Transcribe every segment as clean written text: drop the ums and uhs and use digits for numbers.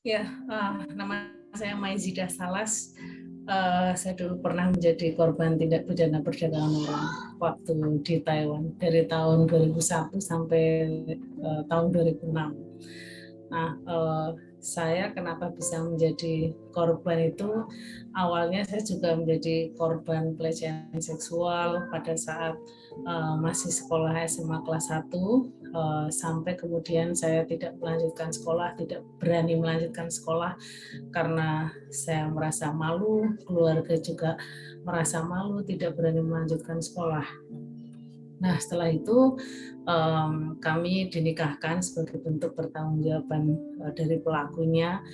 Ya, nama saya Maizidah Salas. Saya dulu pernah menjadi korban tindak pidana perdagangan orang waktu di Taiwan dari tahun 2001 sampai tahun 2006. Nah, saya kenapa bisa menjadi korban itu, awalnya saya juga menjadi korban pelecehan seksual pada saat masih sekolah SMA kelas 1, sampai kemudian saya tidak melanjutkan sekolah, tidak berani melanjutkan sekolah karena saya merasa malu, keluarga juga merasa malu, tidak berani melanjutkan sekolah. Nah, setelah itu kami dinikahkan sebagai bentuk pertanggungjawaban dari pelakunya,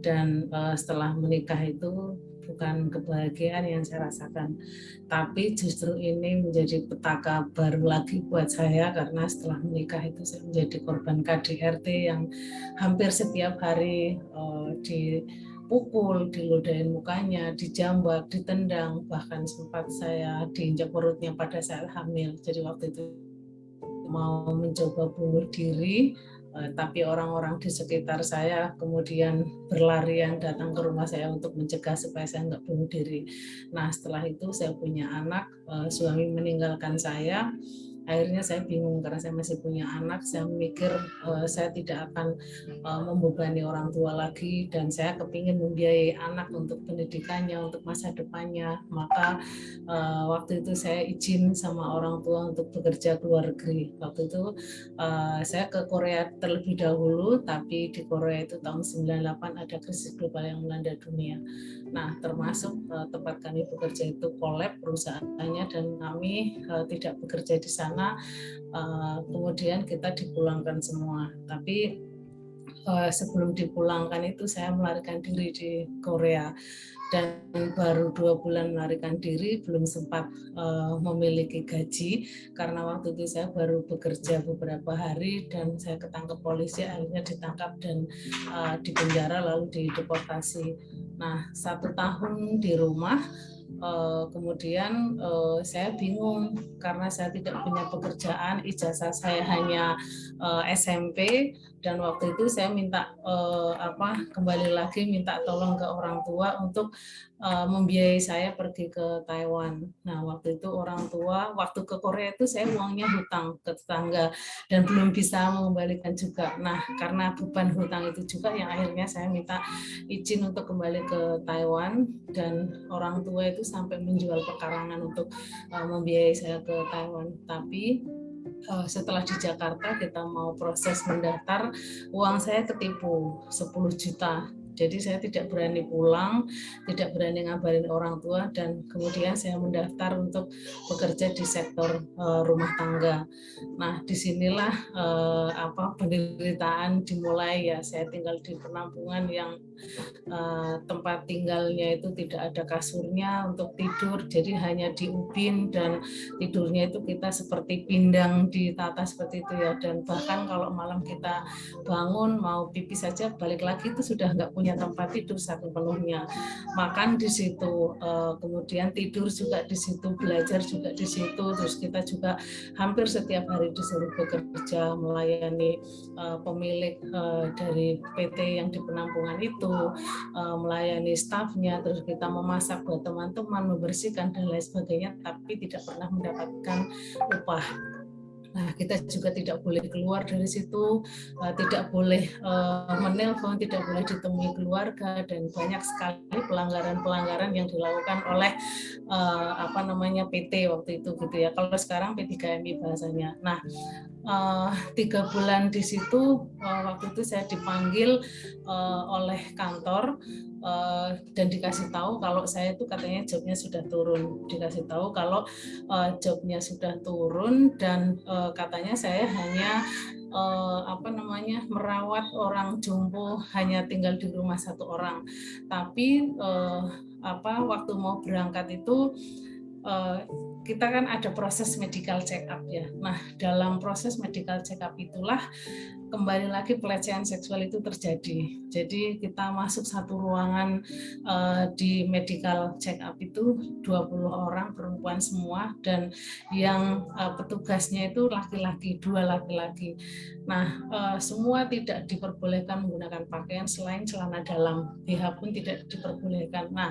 dan setelah menikah itu bukan kebahagiaan yang saya rasakan, tapi justru ini menjadi petaka baru lagi buat saya karena setelah menikah itu saya menjadi korban KDRT yang hampir setiap hari dipukul, diludahin mukanya, dijambak, ditendang, bahkan sempat saya diinjak perutnya pada saat hamil. Jadi waktu itu mau mencoba bunuh diri, tapi orang-orang di sekitar saya kemudian berlarian datang ke rumah saya untuk mencegah supaya saya nggak bunuh diri. Nah, setelah itu saya punya anak, suami meninggalkan saya. Akhirnya saya bingung karena saya masih punya anak. Saya mikir saya tidak akan membebani orang tua lagi, dan saya kepingin membiayai anak untuk pendidikannya, untuk masa depannya. Maka waktu itu saya izin sama orang tua untuk bekerja ke luar negeri. Waktu itu saya ke Korea terlebih dahulu, tapi di Korea itu tahun 98 ada krisis global yang melanda dunia. Nah, termasuk tempat kami bekerja itu kolab perusahaannya, dan kami tidak bekerja di sana. Kemudian kita dipulangkan semua. Tapi sebelum dipulangkan itu saya melarikan diri di Korea, dan baru 2 bulan melarikan diri, belum sempat memiliki gaji karena waktu itu saya baru bekerja beberapa hari dan saya ketangkep polisi, akhirnya ditangkap dan dipenjara lalu dideportasi. Nah, 1 tahun di rumah. Kemudian saya bingung karena saya tidak punya pekerjaan, ijazah saya hanya SMP, dan waktu itu saya minta kembali lagi minta tolong ke orang tua untuk membiayai saya pergi ke Taiwan. Nah, waktu itu orang tua, waktu ke Korea itu saya uangnya hutang ke tetangga dan belum bisa mengembalikan juga. Nah, karena beban hutang itu juga yang akhirnya saya minta izin untuk kembali ke Taiwan, dan orang tua itu sampai menjual pekarangan untuk membiayai saya ke Taiwan. Tapi setelah di Jakarta kita mau proses mendaftar, uang saya ketipu 10 juta. Jadi saya tidak berani pulang, tidak berani ngabarin orang tua, dan kemudian saya mendaftar untuk bekerja di sektor rumah tangga. Nah, disinilah penderitaan dimulai ya. Saya tinggal di penampungan yang tempat tinggalnya itu tidak ada kasurnya untuk tidur, jadi hanya di ubin, dan tidurnya itu kita seperti pindang ditata seperti itu ya. Dan bahkan kalau malam kita bangun mau pipis saja, balik lagi itu sudah nggak punya tempat tidur saking penuhnya. Makan di situ, kemudian tidur juga di situ, belajar juga di situ. Terus kita juga hampir setiap hari disuruh bekerja melayani pemilik dari PT yang di penampungan itu, melayani stafnya, terus kita memasak buat teman-teman, membersihkan dan lain sebagainya, tapi tidak pernah mendapatkan upah. Nah, kita juga tidak boleh keluar dari situ, tidak boleh menelpon, tidak boleh ditemui keluarga, dan banyak sekali pelanggaran-pelanggaran yang dilakukan oleh PT waktu itu gitu ya. Kalau sekarang P3MI bahasanya. Nah, 3 bulan di situ, waktu itu saya dipanggil oleh kantor dan dikasih tahu kalau saya itu katanya jobnya sudah turun, dikasih tahu kalau jobnya sudah turun, dan katanya saya hanya merawat orang jompo, hanya tinggal di rumah 1 orang. Tapi waktu mau berangkat itu kita kan ada proses medical check up ya. Nah, dalam proses medical check up itulah kembali lagi pelecehan seksual itu terjadi. Jadi kita masuk satu ruangan di medical check up itu 20 orang perempuan semua, dan yang petugasnya itu laki-laki, 2 laki-laki. Nah, semua tidak diperbolehkan menggunakan pakaian selain celana dalam. BH pun tidak diperbolehkan. Nah,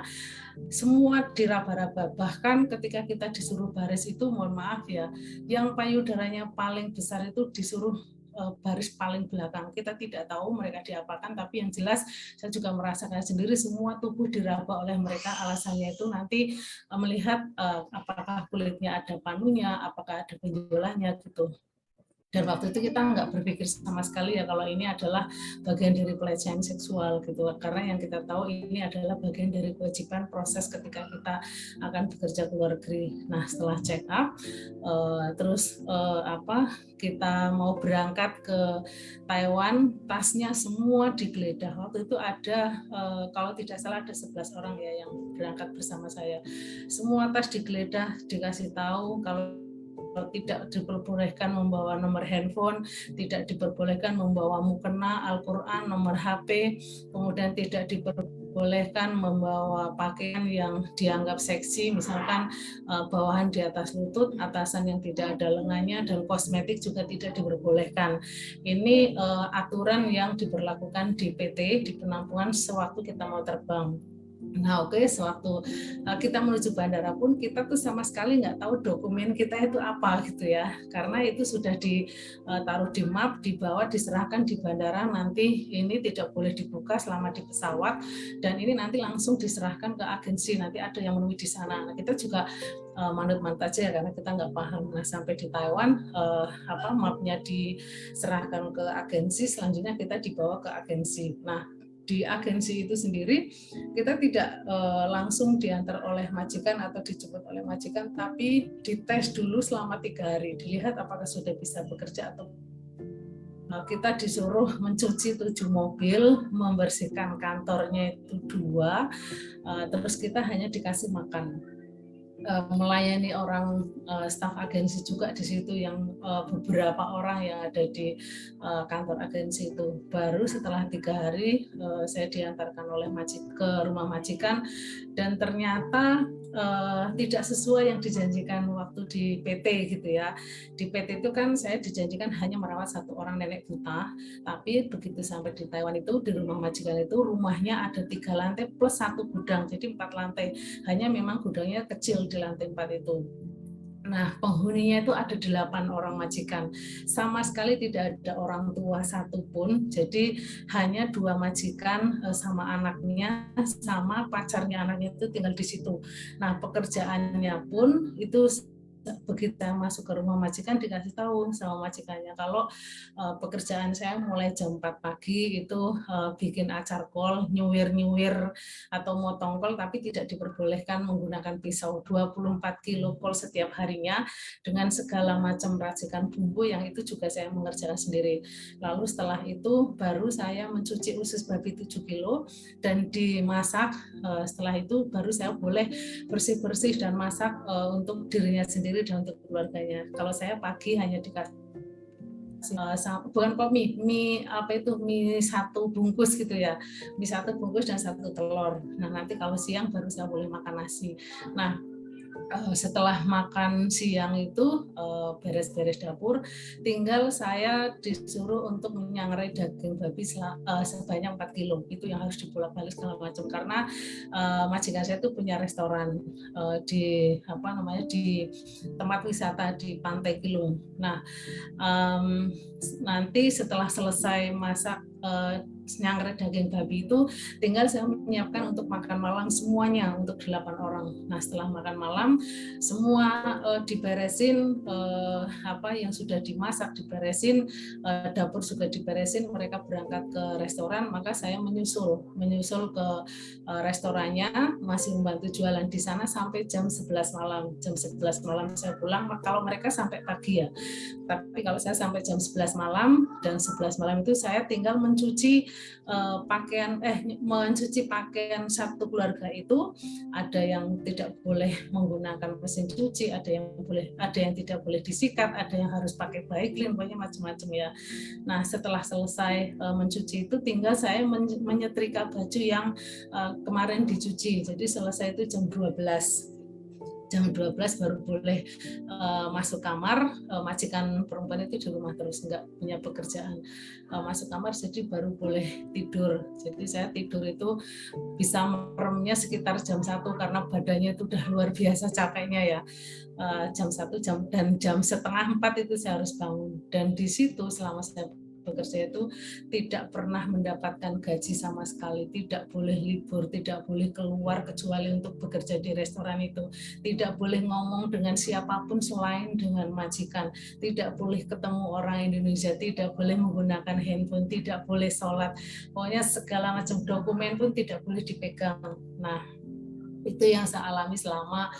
semua diraba-raba. Bahkan ketika kita disuruh baris itu, mohon maaf ya, yang payudaranya paling besar itu disuruh baris paling belakang. Kita tidak tahu mereka diapakan, tapi yang jelas saya juga merasakan sendiri semua tubuh diraba oleh mereka. Alasannya itu nanti melihat apakah kulitnya ada panunya, apakah ada benjolannya gitu. Dan waktu itu kita nggak berpikir sama sekali ya kalau ini adalah bagian dari pelecehan seksual gitu, karena yang kita tahu ini adalah bagian dari kewajiban proses ketika kita akan bekerja ke luar negeri. Nah, setelah check up terus kita mau berangkat ke Taiwan, tasnya semua digeledah. Waktu itu ada kalau tidak salah ada 11 orang ya yang berangkat bersama saya. Semua tas digeledah, dikasih tahu kalau tidak diperbolehkan membawa nomor handphone, tidak diperbolehkan membawa mukena, Al-Quran, nomor HP, kemudian tidak diperbolehkan membawa pakaian yang dianggap seksi, misalkan bawahan di atas lutut, atasan yang tidak ada lengannya, dan kosmetik juga tidak diperbolehkan. Ini aturan yang diberlakukan di PT, di penampungan sewaktu kita mau terbang. Nah, oke, sewaktu kita menuju bandara pun kita tuh sama sekali nggak tahu dokumen kita itu apa gitu ya, karena itu sudah ditaruh di map, dibawa, diserahkan di bandara. Nanti ini tidak boleh dibuka selama di pesawat, dan ini nanti langsung diserahkan ke agensi, nanti ada yang menunggu di sana. Nah, kita juga manut-manut aja ya, karena kita nggak paham. Nah, sampai di Taiwan mapnya diserahkan ke agensi, selanjutnya kita dibawa ke agensi. Nah, di agensi itu sendiri kita tidak langsung diantar oleh majikan atau dijemput oleh majikan, tapi dites dulu selama 3 hari, dilihat apakah sudah bisa bekerja atau kita disuruh mencuci 7 mobil, membersihkan kantornya itu 2, terus kita hanya dikasih makan. Melayani orang staf agensi juga di situ, yang beberapa orang yang ada di kantor agensi itu. Baru setelah 3 hari saya diantarkan oleh ke rumah majikan, dan ternyata tidak sesuai yang dijanjikan waktu di PT gitu ya. Di PT itu kan saya dijanjikan hanya merawat 1 orang nenek buta, tapi begitu sampai di Taiwan itu, di rumah majikan itu rumahnya ada 3 lantai plus 1 gudang, jadi 4 lantai. Hanya memang gudangnya kecil di lantai 4 itu. Nah, penghuninya itu ada 8 orang majikan. Sama sekali tidak ada orang tua satupun. Jadi hanya 2 majikan sama anaknya, sama pacarnya anaknya itu tinggal di situ. Nah, pekerjaannya pun itu begitu saya masuk ke rumah majikan dikasih tahu sama majikannya kalau pekerjaan saya mulai jam 4 pagi itu bikin acar kol, nyuwir atau motong kol, tapi tidak diperbolehkan menggunakan pisau. 24 kilo kol setiap harinya dengan segala macam racikan bumbu yang itu juga saya mengerjakan sendiri. Lalu setelah itu baru saya mencuci usus babi 7 kilo dan dimasak. Setelah itu baru saya boleh bersih-bersih dan masak untuk dirinya sendiri dan untuk keluarganya. Kalau saya pagi hanya dikasih bukan kok mie 1 bungkus gitu ya, mie 1 bungkus dan 1 telur. Nah, nanti kalau siang baru saya boleh makan nasi. Nah, setelah makan siang itu beres-beres dapur, tinggal saya disuruh untuk menyangrai daging babi sebanyak 4 kilo. Itu yang harus dibolak-balik segala macam, karena majikan saya itu punya restoran di di tempat wisata di Pantai Kilung. Nah, nanti setelah selesai masak nyangrai daging babi itu, tinggal saya menyiapkan untuk makan malam semuanya untuk 8 orang. Nah, setelah makan malam semua diberesin, yang sudah dimasak diberesin, dapur juga diberesin, mereka berangkat ke restoran, maka saya menyusul ke restorannya, masih membantu jualan di sana sampai jam 11 malam. Jam 11 malam saya pulang. Kalau mereka sampai pagi ya, tapi kalau saya sampai jam 11 malam, dan 11 malam itu saya tinggal mencuci mencuci pakaian satu keluarga itu ada yang tidak boleh menggunakan mesin cuci, ada yang tidak boleh disikat, ada yang harus pakai baiklin, pokoknya macam-macam ya. Nah, setelah selesai mencuci itu tinggal saya menyetrika baju yang kemarin dicuci. Jadi selesai itu jam 12 baru boleh masuk kamar. Majikan perempuan itu di rumah terus, nggak punya pekerjaan, masuk kamar, jadi baru boleh tidur. Jadi saya tidur itu bisa meremnya sekitar jam 1 karena badannya itu udah luar biasa capeknya ya. Jam 1 dan jam setengah 4 itu saya harus bangun. Dan di situ selama saya bekerja itu tidak pernah mendapatkan gaji sama sekali, tidak boleh libur, tidak boleh keluar kecuali untuk bekerja di restoran itu, tidak boleh ngomong dengan siapapun selain dengan majikan, tidak boleh ketemu orang Indonesia, tidak boleh menggunakan handphone, tidak boleh sholat, pokoknya segala macam dokumen pun tidak boleh dipegang. Nah, itu yang saya alami selama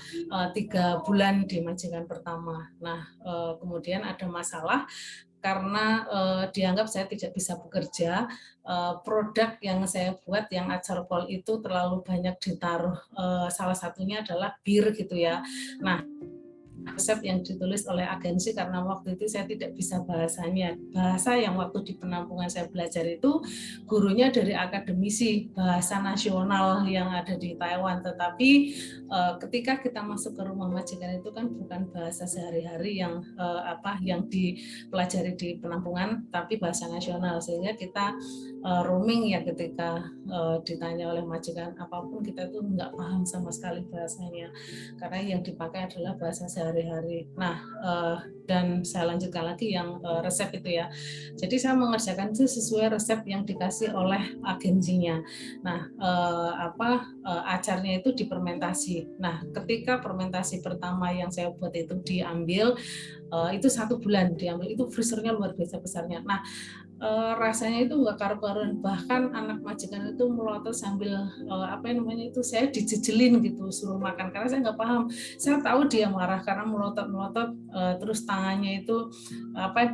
3 bulan di majikan pertama. Nah, kemudian ada masalah karena dianggap saya tidak bisa bekerja, produk yang saya buat yang acar kol itu terlalu banyak ditaruh, salah satunya adalah bir gitu ya. Nah, resep yang ditulis oleh agensi karena waktu itu saya tidak bisa bahasanya. Bahasa yang waktu di penampungan saya belajar itu gurunya dari akademisi bahasa nasional yang ada di Taiwan, tetapi ketika kita masuk ke rumah majikan itu kan bukan bahasa sehari-hari yang yang dipelajari di penampungan, tapi bahasa nasional, sehingga kita roaming ya ketika ditanya oleh majikan apapun kita itu nggak paham sama sekali bahasanya karena yang dipakai adalah bahasa sehari-hari. Nah, dan saya lanjutkan lagi yang resep itu ya. Jadi saya mengerjakan itu sesuai resep yang dikasih oleh agensinya. Nah, acarnya itu difermentasi. Nah, ketika fermentasi pertama yang saya buat itu diambil, itu 1 bulan diambil, itu freezernya luar biasa besarnya. Nah, rasanya itu nggak karu-karuan, bahkan anak majikan itu melotot sambil saya dijejelin gitu suruh makan karena saya nggak paham. Saya tahu dia marah karena melotot terus tangannya itu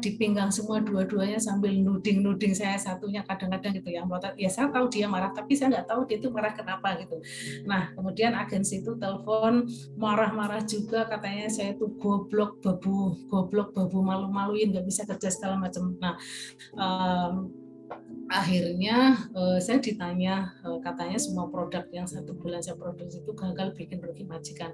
di pinggang semua dua-duanya sambil nuding saya, satunya kadang-kadang gitu ya melotot. Ya saya tahu dia marah tapi saya nggak tahu dia itu marah kenapa gitu. Nah, kemudian agensi itu telepon marah-marah juga, katanya saya itu goblok babu malu-maluin, nggak bisa kerja segala macam. Nah, akhirnya saya ditanya, katanya semua produk yang 1 bulan saya produksi itu gagal bikin rugi majikan.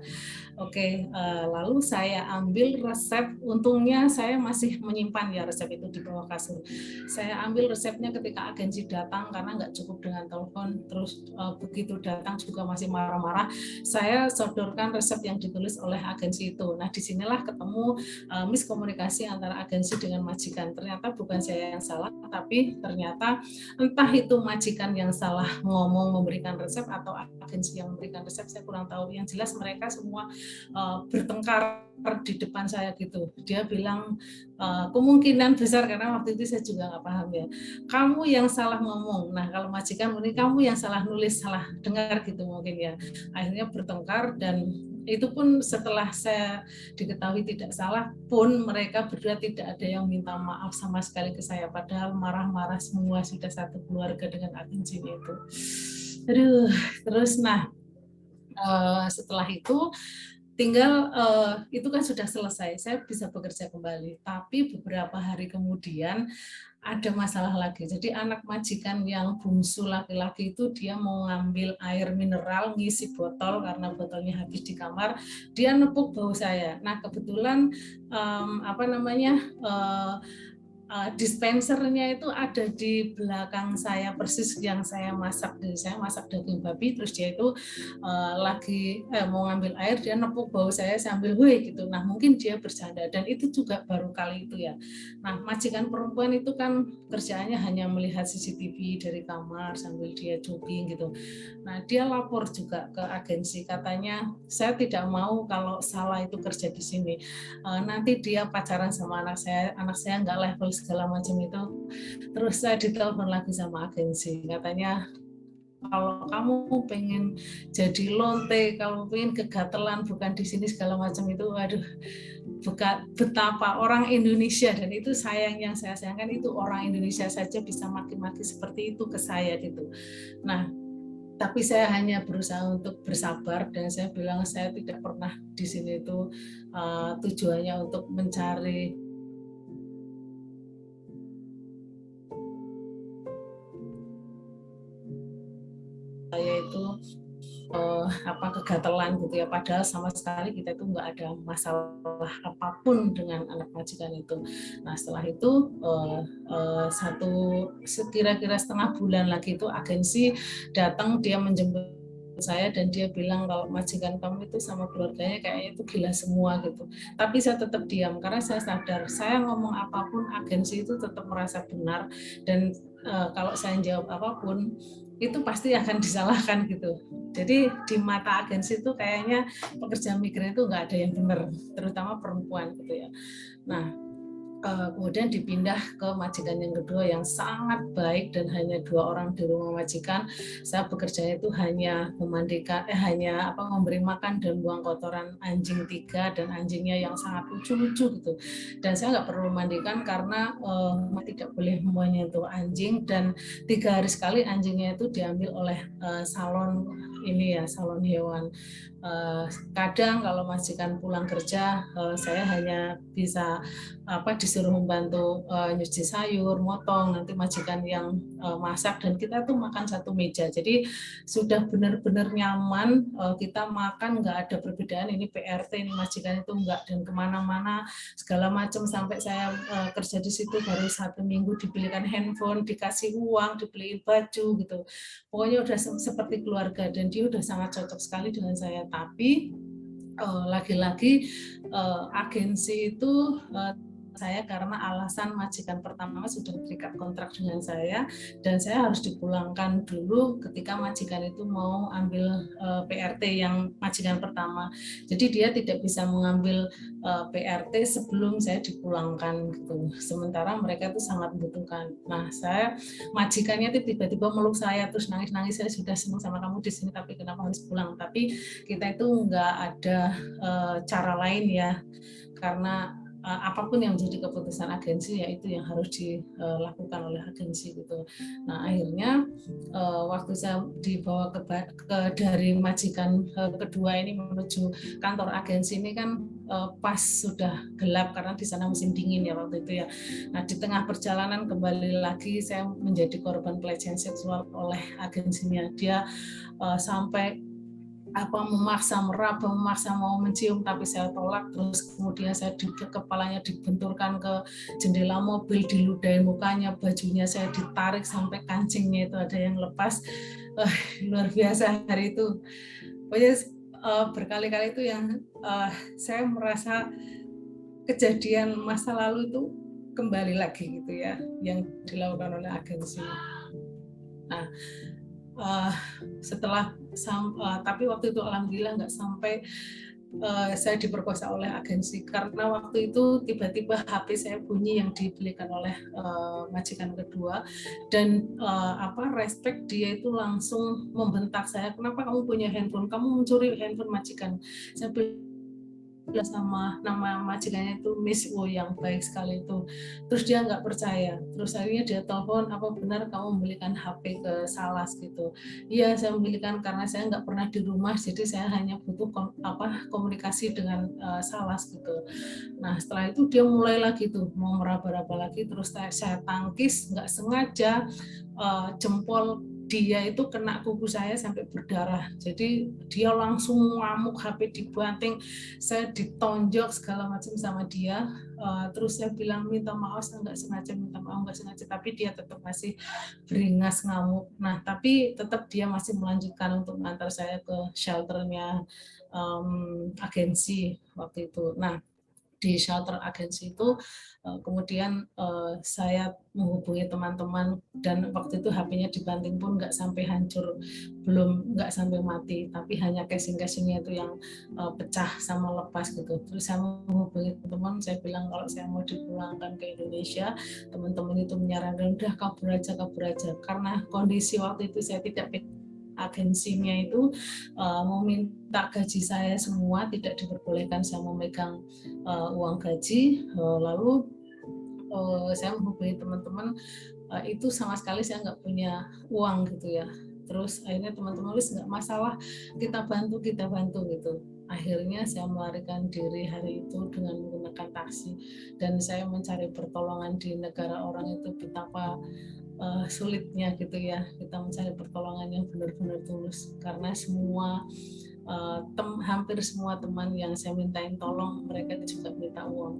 Oke, lalu saya ambil resep, untungnya saya masih menyimpan ya resep itu di bawah kasur. Saya ambil resepnya ketika agensi datang karena nggak cukup dengan telepon, terus begitu datang juga masih marah-marah, saya sodorkan resep yang ditulis oleh agensi itu. Nah, disinilah ketemu miskomunikasi antara agensi dengan majikan. Ternyata bukan saya yang salah, tapi ternyata entah itu majikan yang salah ngomong memberikan resep atau agensi yang memberikan resep, saya kurang tahu. Yang jelas mereka semua bertengkar di depan saya gitu. Dia bilang kemungkinan besar, karena waktu itu saya juga nggak paham ya, kamu yang salah ngomong. Nah, kalau majikan mungkin kamu yang salah nulis, salah dengar gitu mungkin ya. Akhirnya bertengkar, dan itu pun setelah saya diketahui tidak salah pun mereka berdua tidak ada yang minta maaf sama sekali ke saya, padahal marah-marah semua sudah satu keluarga dengan agensi itu. Aduh, terus setelah itu tinggal itu kan sudah selesai, saya bisa bekerja kembali. Tapi beberapa hari kemudian ada masalah lagi. Jadi anak majikan yang bungsu laki-laki itu dia mau ngambil air mineral, ngisi botol karena botolnya habis di kamar, dia nepuk bau saya. Nah, kebetulan dispensernya itu ada di belakang saya persis yang saya masak. Saya masak daging babi, terus dia itu lagi mau ngambil air, dia nepuk bau saya sambil weh gitu. Nah, mungkin dia bercanda, dan itu juga baru kali itu ya. Nah, majikan perempuan itu kan kerjaannya hanya melihat CCTV dari kamar sambil dia jogging gitu. Nah, dia lapor juga ke agensi, katanya saya tidak mau kalau salah itu kerja di sini. Nanti dia pacaran sama anak saya nggak level segala macam itu. Terus saya ditelepon lagi sama agensi, katanya kalau kamu pengen jadi lonte, kalau pengen kegatelan bukan di sini segala macam itu, waduh, betapa orang Indonesia, dan itu yang saya sayangkan itu orang Indonesia saja bisa maki-maki seperti itu ke saya gitu. Nah, tapi saya hanya berusaha untuk bersabar dan saya bilang saya tidak pernah di sini itu tujuannya untuk mencari saya itu kegatelan gitu ya, padahal sama sekali kita itu nggak ada masalah apapun dengan anak majikan itu. Nah setelah itu kira-kira setengah bulan lagi itu agensi datang, dia menjemput saya dan dia bilang kalau majikan kamu itu sama keluarganya kayaknya itu gila semua gitu. Tapi saya tetap diam karena saya sadar saya ngomong apapun agensi itu tetap merasa benar, dan kalau saya jawab apapun itu pasti akan disalahkan gitu. Jadi di mata agensi itu kayaknya pekerja migran itu nggak ada yang benar, terutama perempuan gitu ya. Nah, kemudian dipindah ke majikan yang kedua yang sangat baik dan hanya 2 orang di rumah majikan. Saya bekerja itu hanya memandikan, memberi makan dan buang kotoran anjing 3 dan anjingnya yang sangat lucu-lucu gitu. Dan saya nggak perlu mandikan karena tidak boleh menyentuh anjing, dan 3 hari sekali anjingnya itu diambil oleh salon salon hewan. Kadang kalau majikan pulang kerja, saya hanya bisa disuruh membantu nyuci sayur, motong, nanti majikan yang masak, dan kita tuh makan satu meja. Jadi sudah benar-benar nyaman, kita makan nggak ada perbedaan ini PRT, ini majikan itu enggak, dan kemana-mana segala macam, sampai saya kerja di situ baru 1 minggu dibelikan handphone, dikasih uang, dibeliin baju gitu. Pokoknya udah seperti keluarga dan dia udah sangat cocok sekali dengan saya. Tapi lagi-lagi agensi itu saya karena alasan majikan pertama sudah terikat kontrak dengan saya dan saya harus dipulangkan dulu ketika majikan itu mau ambil PRT yang majikan pertama. Jadi dia tidak bisa mengambil PRT sebelum saya dipulangkan gitu. Sementara mereka itu sangat membutuhkan. Nah, majikannya itu tiba-tiba meluk saya terus nangis-nangis, saya sudah senang sama kamu di sini tapi kenapa harus pulang. Tapi kita itu nggak ada cara lain ya, karena apapun yang menjadi keputusan agensi ya itu yang harus dilakukan oleh agensi gitu. Nah akhirnya waktu saya dibawa dari majikan kedua ini menuju kantor agensi ini kan pas sudah gelap karena di sana musim dingin ya waktu itu ya. Nah di tengah perjalanan kembali lagi saya menjadi korban pelecehan seksual oleh agensinya. Dia sampai memaksa meraba, memaksa mau mencium, tapi saya tolak. Terus kemudian saya kepalanya dibenturkan ke jendela mobil, diludahin mukanya, bajunya saya ditarik sampai kancingnya itu ada yang lepas. Luar biasa hari itu. Pokoknya berkali-kali itu yang saya merasa kejadian masa lalu itu kembali lagi gitu ya, yang dilakukan oleh agensi. Nah, tapi waktu itu alhamdulillah nggak sampai saya diperkosa oleh agensi, karena waktu itu tiba-tiba HP saya bunyi yang dibelikan oleh majikan kedua, dan respect dia itu langsung membentak saya, kenapa kamu punya handphone, kamu mencuri handphone majikan. Saya sama nama majikannya itu Miss Wu yang baik sekali itu. Terus dia nggak percaya, terus akhirnya dia telepon, apa benar kamu membelikan HP ke Salas gitu. Iya saya membelikan karena saya nggak pernah di rumah, jadi saya hanya butuh komunikasi dengan Salas gitu. Nah setelah itu dia mulai lagi tuh mau meraba-raba lagi, terus saya tangkis nggak sengaja, jempol dia itu kena kuku saya sampai berdarah. Jadi dia langsung ngamuk, HP dibanting, saya ditonjok segala macam sama dia. Terus saya bilang minta maaf, saya nggak sengaja, minta maaf nggak sengaja, tapi dia tetap masih beringas ngamuk. Nah tapi tetap dia masih melanjutkan untuk mengantar saya ke shelternya agensi waktu itu. Nah di shelter agensi itu kemudian saya menghubungi teman-teman, dan waktu itu HP-nya dibanting pun nggak sampai hancur, nggak sampai mati, tapi hanya casing-casingnya itu yang pecah sama lepas gitu. Terus saya menghubungi teman, saya bilang kalau saya mau dipulangkan ke Indonesia, teman-teman itu menyarankan udah kabur aja, karena kondisi waktu itu saya tidak agensinya itu mau minta gaji saya semua, tidak diperbolehkan saya memegang uang gaji. Lalu saya menghubungi teman-teman, itu sama sekali saya nggak punya uang gitu ya. Terus akhirnya teman-teman wis nggak masalah, kita bantu gitu. Akhirnya saya melarikan diri hari itu dengan menggunakan taksi, dan saya mencari pertolongan di negara orang itu betapa sulitnya gitu ya, kita mencari pertolongan yang benar-benar tulus, karena hampir semua teman yang saya mintain tolong, mereka juga minta uang.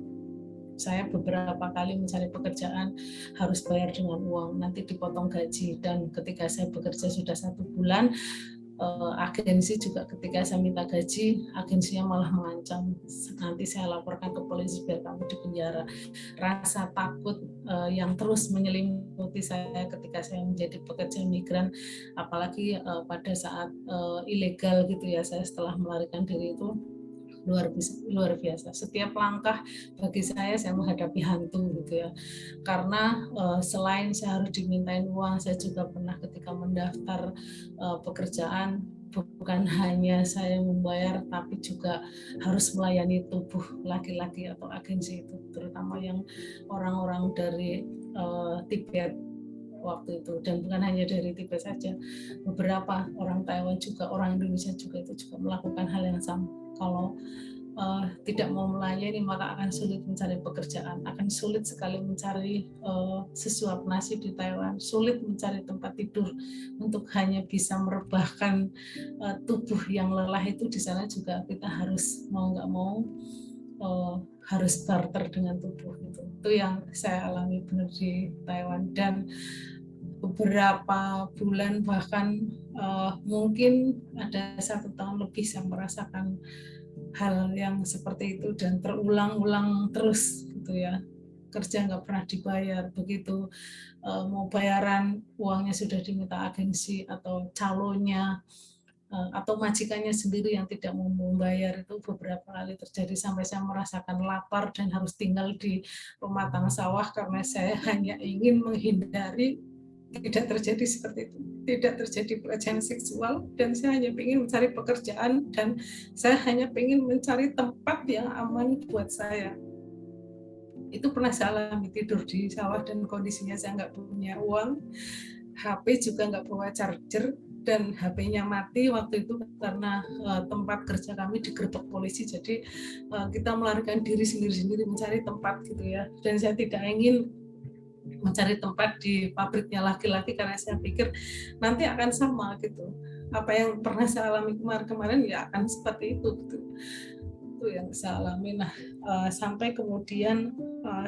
Saya beberapa kali mencari pekerjaan harus bayar dengan uang, nanti dipotong gaji. Dan ketika saya bekerja sudah 1 bulan, agensi juga ketika saya minta gaji, agensinya malah mengancam, nanti saya laporkan ke polisi biar kamu dipenjara. Rasa takut yang terus menyelimuti saya ketika saya menjadi pekerja migran, apalagi pada saat ilegal gitu ya, saya setelah melarikan diri itu luar biasa. Setiap langkah bagi saya menghadapi hantu gitu ya. Karena selain saya harus dimintain uang, saya juga pernah ketika mendaftar pekerjaan, bukan hanya saya membayar, tapi juga harus melayani tubuh laki-laki atau agensi itu, terutama yang orang-orang dari Tibet waktu itu. Dan bukan hanya dari Tibet saja, beberapa orang Taiwan juga, orang Indonesia juga itu juga melakukan hal yang sama. Kalau tidak mau melayani, maka akan sulit mencari pekerjaan, akan sulit sekali mencari sesuap nasi di Taiwan, sulit mencari tempat tidur untuk hanya bisa merebahkan tubuh yang lelah itu. Di sana juga kita harus mau nggak mau harus barter dengan tubuh gitu. Itu yang saya alami benar di Taiwan. Dan beberapa bulan, bahkan mungkin ada 1 tahun lebih, saya merasakan hal yang seperti itu dan terulang-ulang terus gitu ya. Kerja nggak pernah dibayar, begitu mau bayaran uangnya sudah diminta agensi atau calonnya atau majikannya sendiri yang tidak mau membayar. Itu beberapa kali terjadi sampai saya merasakan lapar dan harus tinggal di pematang sawah karena saya hanya ingin menghindari tidak terjadi seperti itu, tidak terjadi pelecehan seksual, dan saya hanya ingin mencari pekerjaan, dan saya hanya ingin mencari tempat yang aman buat saya. Itu pernah saya alami, tidur di sawah dan kondisinya saya nggak punya uang, HP juga nggak bawa charger, dan HP-nya mati waktu itu karena tempat kerja kami digerebek polisi. Jadi kita melarikan diri sendiri-sendiri mencari tempat gitu ya, dan saya tidak ingin mencari tempat di pabriknya laki-laki karena saya pikir nanti akan sama gitu, apa yang pernah saya alami kemarin ya akan seperti itu gitu. Itu yang saya alami. Nah sampai kemudian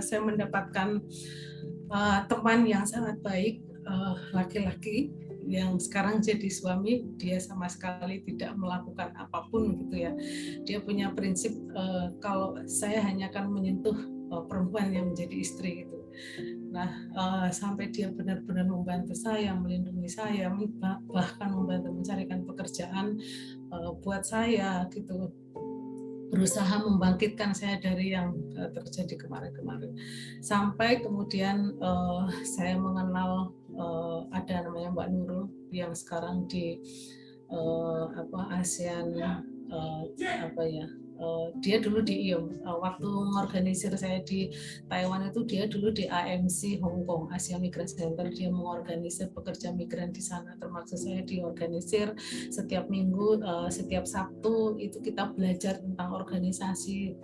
saya mendapatkan teman yang sangat baik, laki-laki yang sekarang jadi suami. Dia sama sekali tidak melakukan apapun gitu ya. Dia punya prinsip kalau saya hanya akan menyentuh perempuan yang menjadi istri gitu. Nah, sampai dia benar-benar membantu saya, melindungi saya, bahkan membantu mencarikan pekerjaan buat saya gitu, berusaha membangkitkan saya dari yang terjadi kemarin-kemarin. Sampai kemudian saya mengenal ada namanya Mbak Nurul yang sekarang di ASEAN, dia dulu di IOM, waktu mengorganisir saya di Taiwan itu dia dulu di AMC Hong Kong, Asia Migran Center. Dia mengorganisir pekerja migran di sana, termasuk saya diorganisir setiap minggu, setiap Sabtu itu kita belajar tentang organisasi,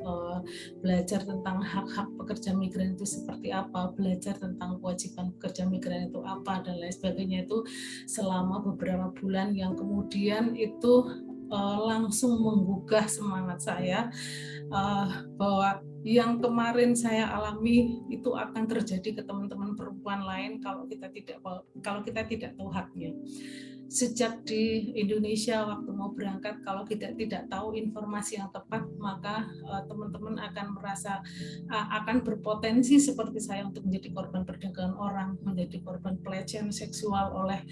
belajar tentang hak-hak pekerja migran itu seperti apa, belajar tentang kewajiban pekerja migran itu apa, dan lain sebagainya. Itu selama beberapa bulan yang kemudian itu langsung menggugah semangat saya bahwa yang kemarin saya alami itu akan terjadi ke teman-teman perempuan lain kalau kita tidak tahu haknya. Sejak di Indonesia waktu mau berangkat, kalau kita tidak tahu informasi yang tepat, maka teman-teman akan merasa akan berpotensi seperti saya untuk menjadi korban perdagangan orang, menjadi korban pelecehan seksual oleh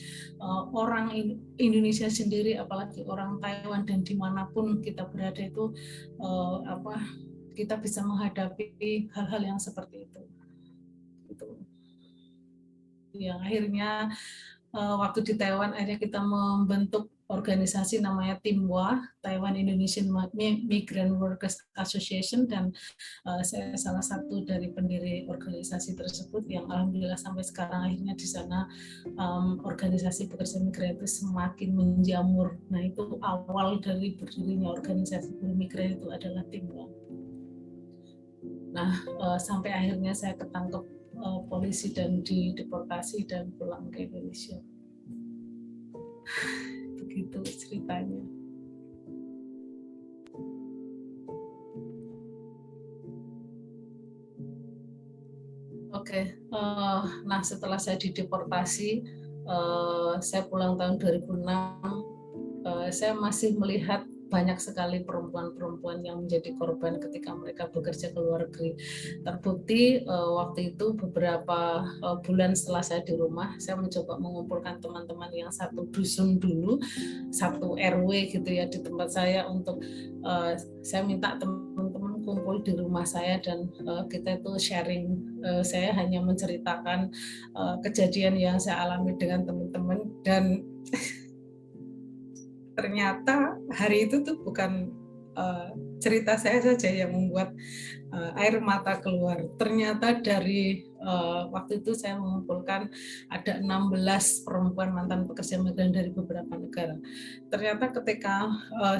orang Indonesia sendiri, apalagi orang Taiwan, dan dimanapun kita berada itu kita bisa menghadapi hal-hal yang seperti itu. Yang akhirnya waktu di Taiwan akhirnya kita membentuk organisasi namanya TIMWA, Taiwan Indonesian Migrant Workers Association, dan saya salah satu dari pendiri organisasi tersebut yang alhamdulillah sampai sekarang akhirnya di sana organisasi pekerja migran itu semakin menjamur. Nah, itu awal dari berdirinya organisasi buruh migran itu adalah TIMWA. Nah, sampai akhirnya saya ketangkep polisi dan dideportasi dan pulang ke Indonesia. Begitu ceritanya. Oke, nah setelah saya dideportasi, saya pulang tahun 2006, saya masih melihat banyak sekali perempuan-perempuan yang menjadi korban ketika mereka bekerja ke luar negeri. Terbukti waktu itu beberapa bulan setelah saya di rumah, saya mencoba mengumpulkan teman-teman yang satu dusun dulu, satu RW gitu ya di tempat saya, untuk saya minta teman-teman kumpul di rumah saya dan kita itu sharing. Saya hanya menceritakan kejadian yang saya alami dengan teman-teman, dan ternyata hari itu tuh bukan cerita saya saja yang membuat air mata keluar. Ternyata dari waktu itu saya mengumpulkan ada 16 perempuan mantan pekerja migran dari beberapa negara. Ternyata ketika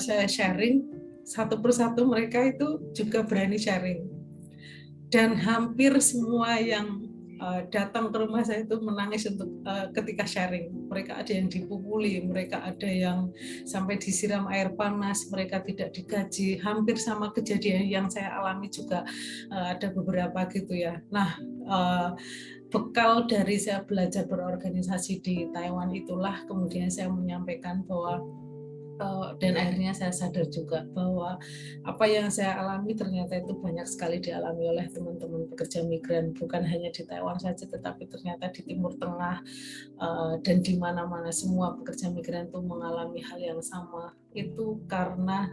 saya sharing, satu persatu mereka itu juga berani sharing. Dan hampir semua yang datang ke rumah saya itu menangis untuk ketika sharing. Mereka ada yang dipukuli, mereka ada yang sampai disiram air panas, mereka tidak digaji. Hampir sama kejadian yang saya alami juga ada beberapa gitu ya. Nah, bekal dari saya belajar berorganisasi di Taiwan itulah kemudian saya menyampaikan bahwa dan akhirnya saya sadar juga bahwa apa yang saya alami ternyata itu banyak sekali dialami oleh teman-teman pekerja migran, bukan hanya di Taiwan saja, tetapi ternyata di Timur Tengah dan di mana-mana semua pekerja migran itu mengalami hal yang sama. Itu karena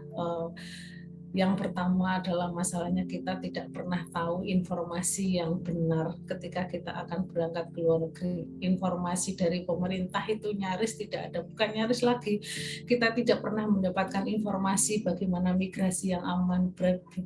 yang pertama adalah masalahnya kita tidak pernah tahu informasi yang benar ketika kita akan berangkat ke luar negeri. Informasi dari pemerintah itu nyaris tidak ada, bukan nyaris lagi. Kita tidak pernah mendapatkan informasi bagaimana migrasi yang aman,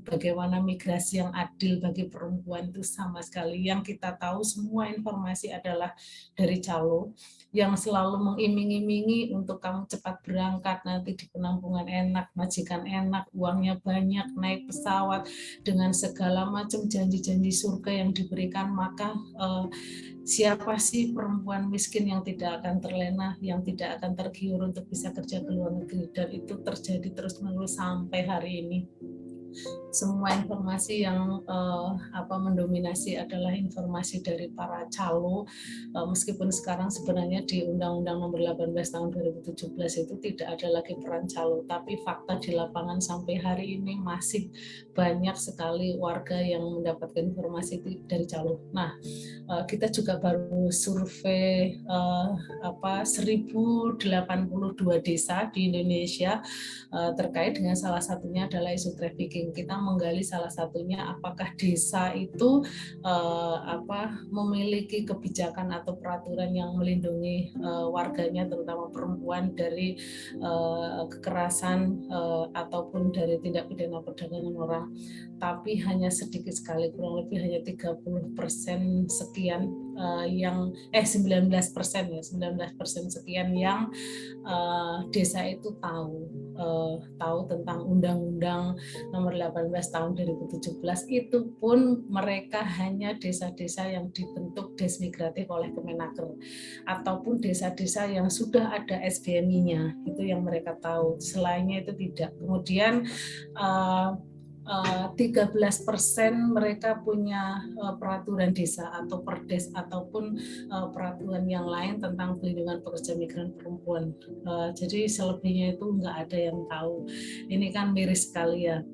bagaimana migrasi yang adil bagi perempuan, itu sama sekali. Yang kita tahu semua informasi adalah dari calo yang selalu mengiming-imingi untuk kamu cepat berangkat, nanti di penampungan enak, majikan enak, uangnya banyak, naik pesawat, dengan segala macam janji-janji surga yang diberikan. Maka siapa sih perempuan miskin yang tidak akan terlena, yang tidak akan tergiur untuk bisa kerja ke luar negeri? Dan itu terjadi terus-menerus sampai hari ini. Semua informasi yang mendominasi adalah informasi dari para calo, meskipun sekarang sebenarnya di Undang-Undang Nomor 18 Tahun 2017 itu tidak ada lagi peran calo, tapi fakta di lapangan sampai hari ini masih banyak sekali warga yang mendapatkan informasi dari calo. Nah, kita juga baru survei 1082 desa di Indonesia terkait dengan salah satunya adalah isu trafficking. Kita menggali salah satunya apakah desa itu memiliki kebijakan atau peraturan yang melindungi warganya, terutama perempuan, dari kekerasan ataupun dari tindak pidana perdagangan orang. Tapi hanya sedikit sekali, kurang lebih hanya 30% sekian yang 19% ya, 19% sekian yang desa itu tahu tentang Undang-Undang Nomor 18 Tahun 2017. Itu pun mereka hanya desa-desa yang dibentuk desmigratif oleh Kemenaker ataupun desa-desa yang sudah ada SBMI-nya, itu yang mereka tahu. Selainnya itu tidak. Kemudian 13% mereka punya peraturan desa atau perdes ataupun peraturan yang lain tentang pelindungan pekerja migran perempuan. Jadi selebihnya itu nggak ada yang tahu. Ini kan miris sekali ya.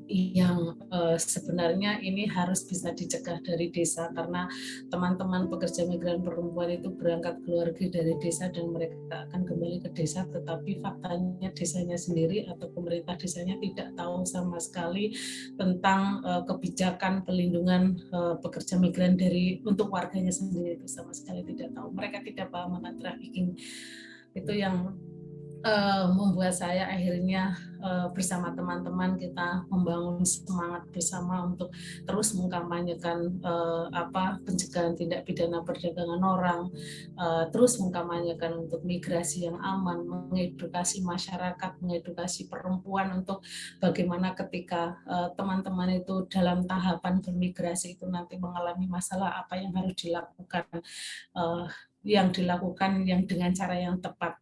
yang sebenarnya ini harus bisa dicegah dari desa, karena teman-teman pekerja migran perempuan itu berangkat keluar dari desa dan mereka akan kembali ke desa, tetapi faktanya desanya sendiri atau pemerintah desanya tidak tahu sama sekali tentang kebijakan pelindungan pekerja migran untuk warganya sendiri, itu sama sekali tidak tahu. Mereka tidak paham akan trafficking. Itu yang membuat saya akhirnya bersama teman-teman kita membangun semangat bersama untuk terus mengkampanyekan pencegahan tindak pidana perdagangan orang, terus mengkampanyekan untuk migrasi yang aman, mengedukasi masyarakat, mengedukasi perempuan untuk bagaimana ketika teman-teman itu dalam tahapan bermigrasi itu nanti mengalami masalah, apa yang harus dilakukan, yang dengan cara yang tepat.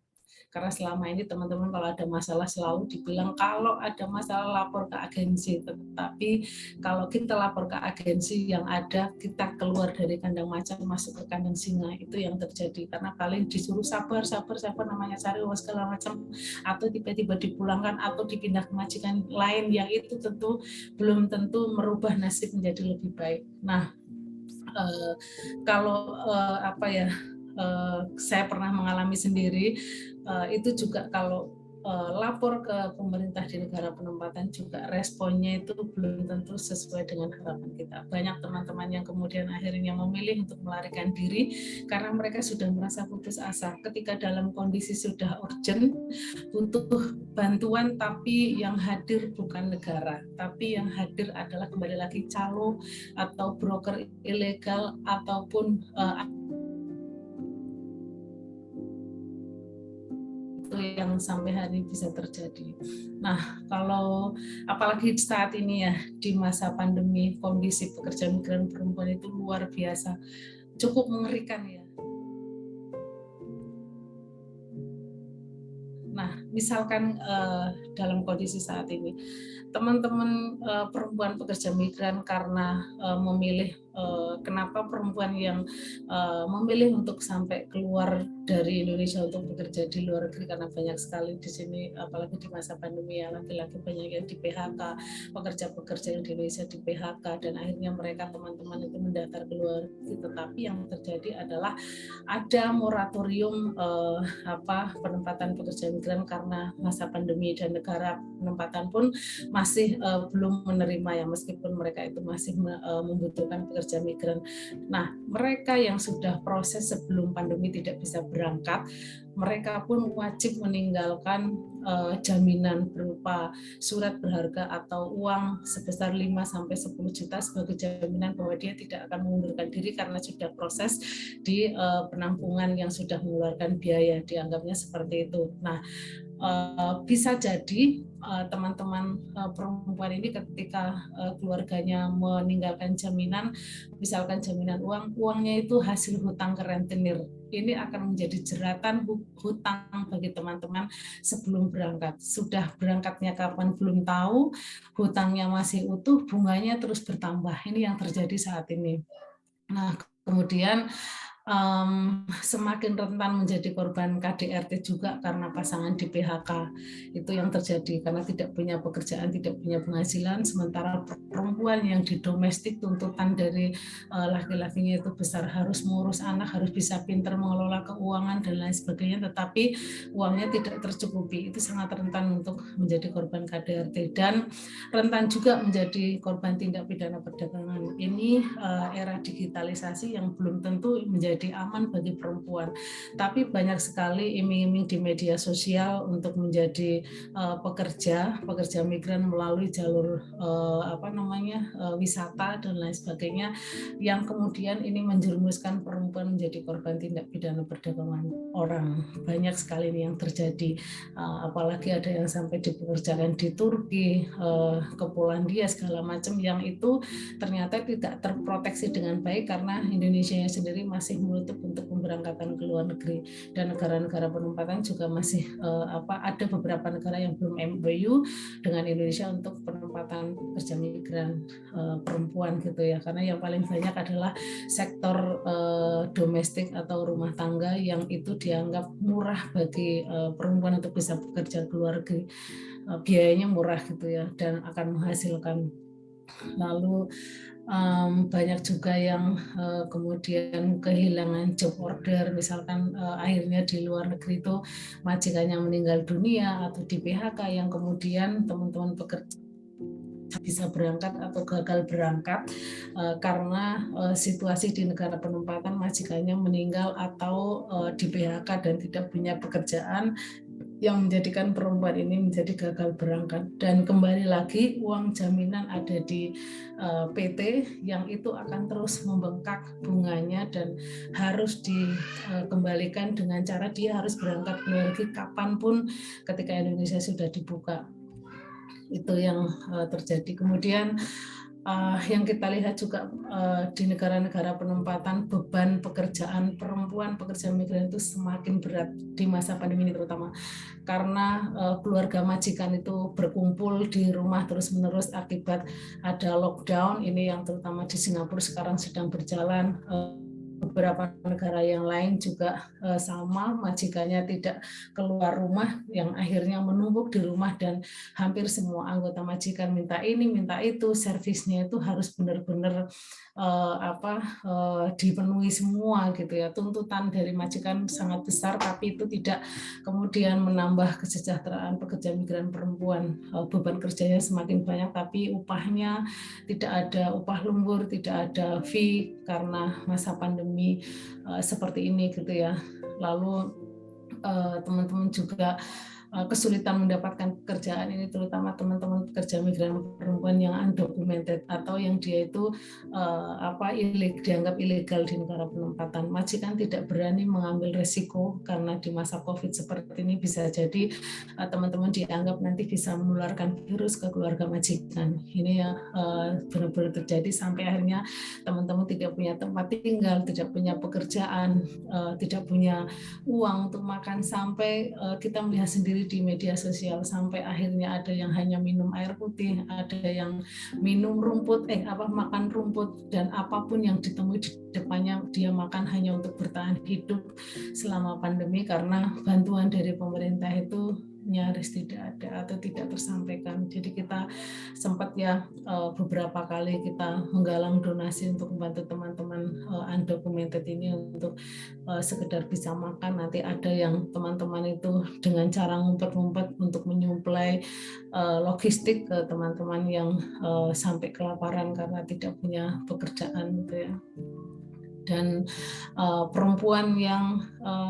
Karena selama ini teman-teman kalau ada masalah selalu dibilang kalau ada masalah lapor ke agensi, tetapi kalau kita lapor ke agensi yang ada kita keluar dari kandang macan masuk ke kandang singa, itu yang terjadi. Karena paling disuruh sabar namanya cari uang segala macam, atau tiba-tiba dipulangkan atau dipindah ke majikan lain, yang itu tentu belum tentu merubah nasib menjadi lebih baik. Nah, kalau saya pernah mengalami sendiri, itu juga kalau lapor ke pemerintah di negara penempatan juga responnya itu belum tentu sesuai dengan harapan kita. Banyak teman-teman yang kemudian akhirnya memilih untuk melarikan diri karena mereka sudah merasa putus asa ketika dalam kondisi sudah urgent, butuh bantuan, tapi yang hadir bukan negara, tapi yang hadir adalah kembali lagi calo atau broker ilegal ataupun yang sampai hari bisa terjadi. Nah, kalau apalagi saat ini ya di masa pandemi, kondisi pekerja migran perempuan itu luar biasa, cukup mengerikan ya. Nah, misalkan dalam kondisi saat ini, teman-teman perempuan pekerja migran karena memilih, kenapa perempuan yang memilih untuk sampai keluar dari Indonesia untuk bekerja di luar negeri, karena banyak sekali di sini, apalagi di masa pandemi ya, laki-laki banyak yang di PHK, pekerja-pekerja yang di Indonesia di PHK, dan akhirnya mereka teman-teman itu mendaftar ke luar negeri. Tetapi yang terjadi adalah ada moratorium penempatan pekerja migran karena masa pandemi, dan negara penempatan pun masih belum menerima ya, meskipun mereka itu masih membutuhkan pekerja migran. Nah, mereka yang sudah proses sebelum pandemi tidak bisa berangkat, mereka pun wajib meninggalkan jaminan berupa surat berharga atau uang sebesar 5-10 juta sebagai jaminan bahwa dia tidak akan mengundurkan diri karena sudah proses di penampungan yang sudah mengeluarkan biaya, dianggapnya seperti itu. Nah, bisa jadi teman-teman perempuan ini ketika keluarganya meninggalkan jaminan, misalkan jaminan uangnya itu hasil hutang ke rentenir, ini akan menjadi jeratan hutang bagi teman-teman sebelum berangkat. Sudah berangkatnya kapan belum tahu, hutangnya masih utuh, bunganya terus bertambah. Ini yang terjadi saat ini. Nah, kemudian semakin rentan menjadi korban KDRT juga karena pasangan di PHK. Itu yang terjadi karena tidak punya pekerjaan, tidak punya penghasilan, sementara perempuan yang di domestik tuntutan dari laki-lakinya itu besar, harus mengurus anak, harus bisa pintar mengelola keuangan dan lain sebagainya, tetapi uangnya tidak tercukupi. Itu sangat rentan untuk menjadi korban KDRT dan rentan juga menjadi korban tindak pidana perdagangan. Ini era digitalisasi yang belum tentu menjadi aman bagi perempuan, tapi banyak sekali iming-iming di media sosial untuk menjadi pekerja migran melalui jalur wisata dan lain sebagainya, yang kemudian ini menjerumuskan perempuan menjadi korban tindak pidana perdagangan orang. Banyak sekali ini yang terjadi, apalagi ada yang sampai dipekerjakan di Turki, ke Polandia segala macam, yang itu ternyata tidak terproteksi dengan baik karena Indonesia sendiri masih menutup untuk pemberangkatan ke luar negeri, dan negara-negara penempatan juga masih ada beberapa negara yang belum MOU dengan Indonesia untuk penempatan pekerja migran perempuan gitu ya, karena yang paling banyak adalah sektor domestik atau rumah tangga yang itu dianggap murah bagi perempuan untuk bisa bekerja ke luar negeri, biayanya murah gitu ya dan akan menghasilkan. Lalu banyak juga yang kemudian kehilangan job order, misalkan akhirnya di luar negeri itu majikannya meninggal dunia atau di PHK, yang kemudian teman-teman pekerja bisa berangkat atau gagal berangkat karena situasi di negara penempatan majikannya meninggal atau di PHK dan tidak punya pekerjaan, yang menjadikan perempuan ini menjadi gagal berangkat. Dan kembali lagi uang jaminan ada di PT yang itu akan terus membengkak bunganya dan harus dikembalikan dengan cara dia harus berangkat ke luar negeri kapanpun ketika Indonesia sudah dibuka. Itu yang terjadi. Kemudian yang kita lihat juga di negara-negara penempatan, beban pekerjaan perempuan pekerja migran itu semakin berat di masa pandemi ini, terutama karena keluarga majikan itu berkumpul di rumah terus-menerus akibat ada lockdown ini, yang terutama di Singapura sekarang sedang berjalan. Beberapa negara yang lain juga sama, majikannya tidak keluar rumah, yang akhirnya menumpuk di rumah dan hampir semua anggota majikan minta ini minta itu, servisnya itu harus benar-benar dipenuhi semua gitu ya. Tuntutan dari majikan sangat besar, tapi itu tidak kemudian menambah kesejahteraan pekerja migran perempuan. Beban kerjanya semakin banyak tapi upahnya tidak ada upah lembur, tidak ada fee karena masa pandemi seperti ini gitu ya. Lalu teman-teman juga kesulitan mendapatkan pekerjaan ini, terutama teman-teman pekerja migran perempuan yang undocumented atau yang dia itu dianggap ilegal di negara penempatan. Majikan tidak berani mengambil resiko karena di masa COVID seperti ini bisa jadi teman-teman dianggap nanti bisa menularkan virus ke keluarga majikan. Ini yang benar-benar terjadi sampai akhirnya teman-teman tidak punya tempat tinggal, tidak punya pekerjaan, tidak punya uang untuk makan, sampai kita melihat sendiri di media sosial, sampai akhirnya ada yang hanya minum air putih, ada yang minum rumput, makan rumput, dan apapun yang ditemui di depannya dia makan hanya untuk bertahan hidup selama pandemi, karena bantuan dari pemerintah itu nyaris tidak ada atau tidak tersampaikan. Jadi kita sempat beberapa kali kita menggalang donasi untuk membantu teman-teman undocumented ini untuk sekedar bisa makan. Nanti ada yang teman-teman itu dengan cara ngumpet-ngumpet untuk menyuplai logistik ke teman-teman yang sampai kelaparan karena tidak punya pekerjaan gitu ya. Dan perempuan yang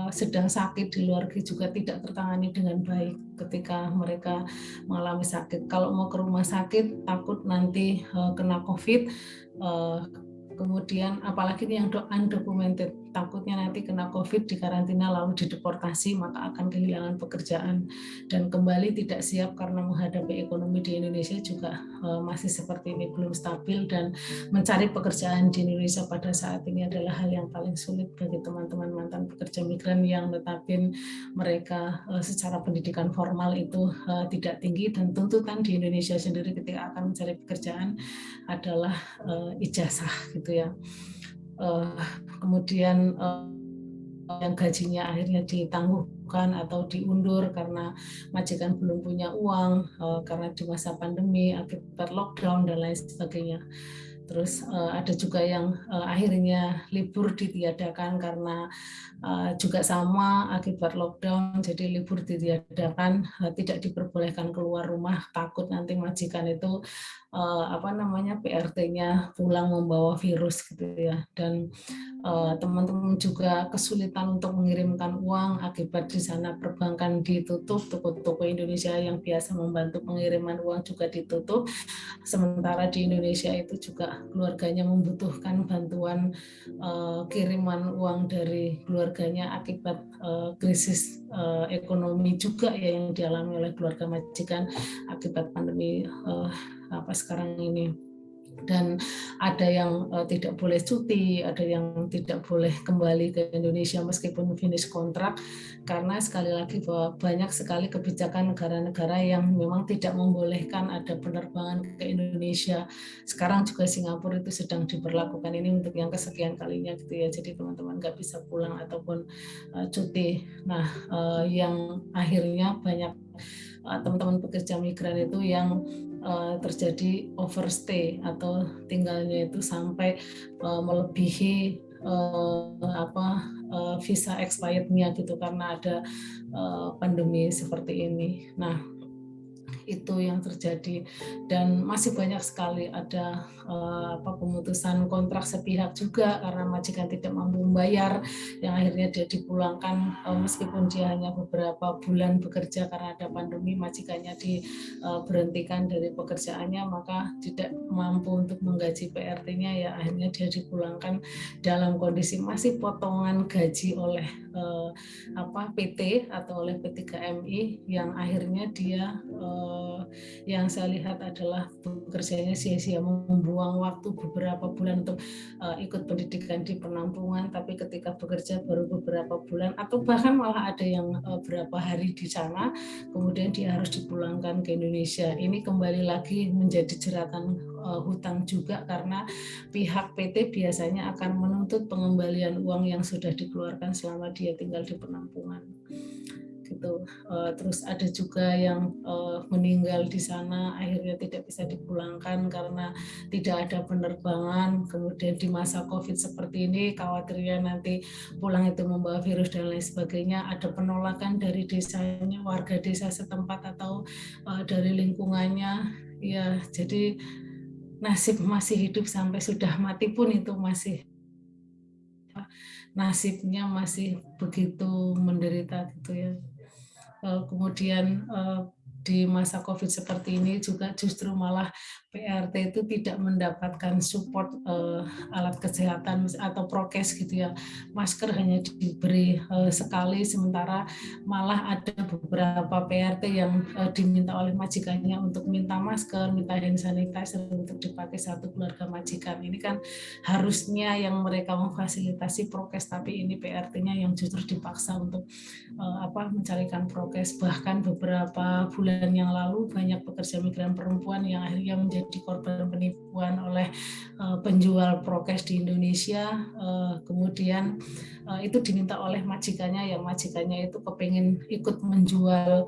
sedang sakit di luar negeri juga tidak tertangani dengan baik ketika mereka mengalami sakit. Kalau mau ke rumah sakit takut nanti kena COVID, kemudian apalagi yang undocumented, takutnya nanti kena COVID, dikarantina lalu dideportasi, maka akan kehilangan pekerjaan dan kembali tidak siap karena menghadapi ekonomi di Indonesia juga masih seperti ini, belum stabil, dan mencari pekerjaan di Indonesia pada saat ini adalah hal yang paling sulit bagi teman-teman mantan pekerja migran yang notabene mereka secara pendidikan formal itu tidak tinggi, dan tuntutan di Indonesia sendiri ketika akan mencari pekerjaan adalah ijazah gitu ya. Kemudian yang gajinya akhirnya ditangguhkan atau diundur karena majikan belum punya uang karena di masa pandemi akibat lockdown dan lain sebagainya. Terus ada juga yang akhirnya libur ditiadakan karena juga sama akibat lockdown, jadi libur ditiadakan, tidak diperbolehkan keluar rumah, takut nanti majikan itu PRT-nya pulang membawa virus gitu ya. Dan teman-teman juga kesulitan untuk mengirimkan uang akibat di sana perbankan ditutup, toko-toko Indonesia yang biasa membantu pengiriman uang juga ditutup. Sementara di Indonesia itu juga keluarganya membutuhkan bantuan kiriman uang dari keluarganya akibat krisis ekonomi juga ya yang dialami oleh keluarga majikan akibat pandemi sekarang ini. dan ada yang tidak boleh cuti, ada yang tidak boleh kembali ke Indonesia meskipun finish kontrak, karena sekali lagi bahwa banyak sekali kebijakan negara-negara yang memang tidak membolehkan ada penerbangan ke Indonesia. Sekarang juga Singapura itu sedang diberlakukan ini untuk yang kesekian kalinya gitu ya, jadi teman-teman nggak bisa pulang ataupun cuti. Nah, yang akhirnya banyak teman-teman pekerja migran itu yang terjadi overstay atau tinggalnya itu sampai melebihi visa expirednya gitu karena ada pandemi seperti ini. Nah, itu yang terjadi dan masih banyak sekali ada pemutusan kontrak sepihak juga karena majikan tidak mampu membayar yang akhirnya dia dipulangkan meskipun dia hanya beberapa bulan bekerja karena ada pandemi, majikannya diberhentikan dari pekerjaannya, maka tidak mampu untuk menggaji PRT-nya, ya akhirnya dia dipulangkan dalam kondisi masih potongan gaji oleh PT atau oleh P3MI yang akhirnya dia yang saya lihat adalah bekerjanya sia-sia, membuang waktu beberapa bulan untuk ikut pendidikan di penampungan, tapi ketika bekerja baru beberapa bulan atau bahkan malah ada yang berapa hari di sana, kemudian dia harus dipulangkan ke Indonesia. Ini kembali lagi menjadi jeratan hutang juga karena pihak PT biasanya akan menuntut pengembalian uang yang sudah dikeluarkan selama dia tinggal di penampungan. Gitu. Terus ada juga yang meninggal di sana akhirnya tidak bisa dipulangkan karena tidak ada penerbangan. Kemudian di masa COVID seperti ini khawatirnya nanti pulang itu membawa virus dan lain sebagainya. Ada penolakan dari desanya, warga desa setempat atau dari lingkungannya. Ya, jadi nasib masih hidup sampai sudah mati pun itu masih nasibnya masih begitu menderita gitu ya. Kemudian di masa COVID seperti ini juga justru malah PRT itu tidak mendapatkan support alat kesehatan atau prokes gitu ya. Masker hanya diberi sekali, sementara malah ada beberapa PRT yang diminta oleh majikannya untuk minta masker, minta hand sanitizer untuk dipakai satu keluarga majikan. Ini kan harusnya yang mereka memfasilitasi prokes, tapi ini PRT-nya yang justru dipaksa untuk mencarikan prokes. Bahkan beberapa bulan yang lalu banyak pekerja migran perempuan yang akhirnya menjadi korban penipuan oleh penjual prokes di Indonesia. Kemudian itu diminta oleh majikannya, yang majikannya itu kepengen ikut menjual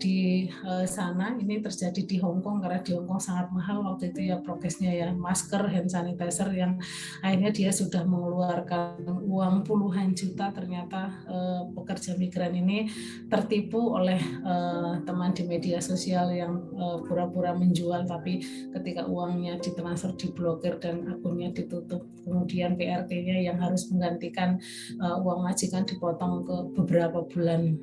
di sana. Ini terjadi di Hong Kong karena di Hong Kong sangat mahal waktu itu ya prokesnya ya, masker, hand sanitizer, yang akhirnya dia sudah mengeluarkan uang puluhan juta. Ternyata pekerja migran ini tertipu oleh teman di media sosial yang pura-pura menjual, tapi ketika uangnya ditransfer diblokir dan akunnya ditutup. Kemudian PRT-nya yang harus menggantikan uang majikan dipotong ke beberapa bulan.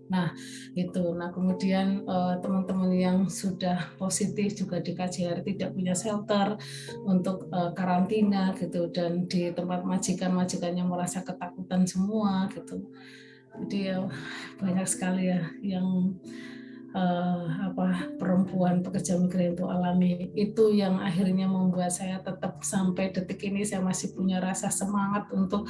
Nah, itu. Nah, kemudian teman-teman yang sudah positif juga di KJR tidak punya shelter untuk karantina gitu, dan di tempat majikannya merasa ketakutan semua gitu. Jadi ya banyak sekali ya yang perempuan pekerja migran itu alami. Itu yang akhirnya membuat saya tetap sampai detik ini saya masih punya rasa semangat untuk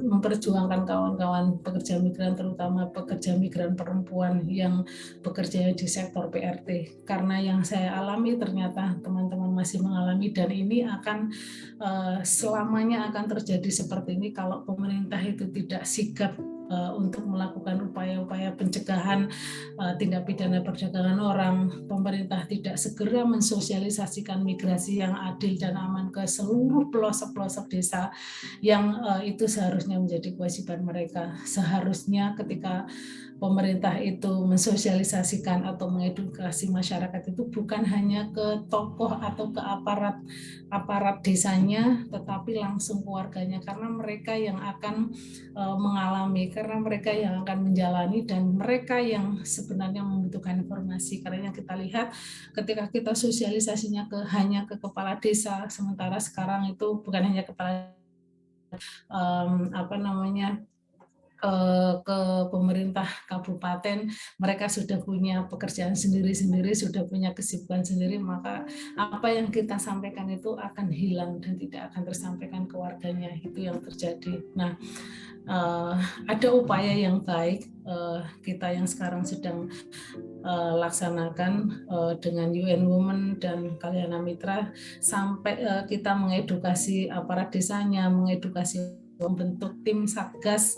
memperjuangkan kawan-kawan pekerja migran, terutama pekerja migran perempuan yang bekerja di sektor PRT. Karena yang saya alami ternyata teman-teman masih mengalami, dan ini akan selamanya akan terjadi seperti ini kalau pemerintah itu tidak sigap untuk melakukan upaya-upaya pencegahan tindak pidana perdagangan orang. Pemerintah tidak segera mensosialisasikan migrasi yang adil dan aman ke seluruh pelosok-pelosok desa, yang itu seharusnya menjadi kewajiban mereka. Seharusnya ketika pemerintah itu mensosialisasikan atau mengedukasi masyarakat itu bukan hanya ke tokoh atau ke aparat desanya, tetapi langsung ke warganya, karena mereka yang akan mengalami, karena mereka yang akan menjalani, dan mereka yang sebenarnya membutuhkan informasi. Karena yang kita lihat ketika kita sosialisasinya hanya ke kepala desa, sementara sekarang itu bukan hanya kepala ke pemerintah kabupaten, mereka sudah punya pekerjaan sendiri-sendiri, sudah punya kesibukan sendiri, maka apa yang kita sampaikan itu akan hilang dan tidak akan tersampaikan ke warganya. Itu yang terjadi. Nah, ada upaya yang baik kita yang sekarang sedang laksanakan dengan UN Women dan Kalyana Mitra, sampai kita mengedukasi aparat desanya, mengedukasi membentuk tim satgas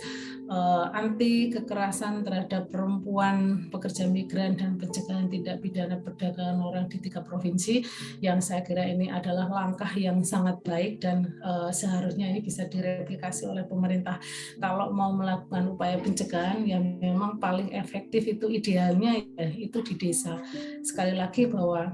anti kekerasan terhadap perempuan, pekerja migran, dan pencegahan tindak pidana perdagangan orang di 3 provinsi, yang saya kira ini adalah langkah yang sangat baik dan seharusnya ini bisa direplikasi oleh pemerintah. Kalau mau melakukan upaya pencegahan yang memang paling efektif itu idealnya ya, itu di desa. Sekali lagi bahwa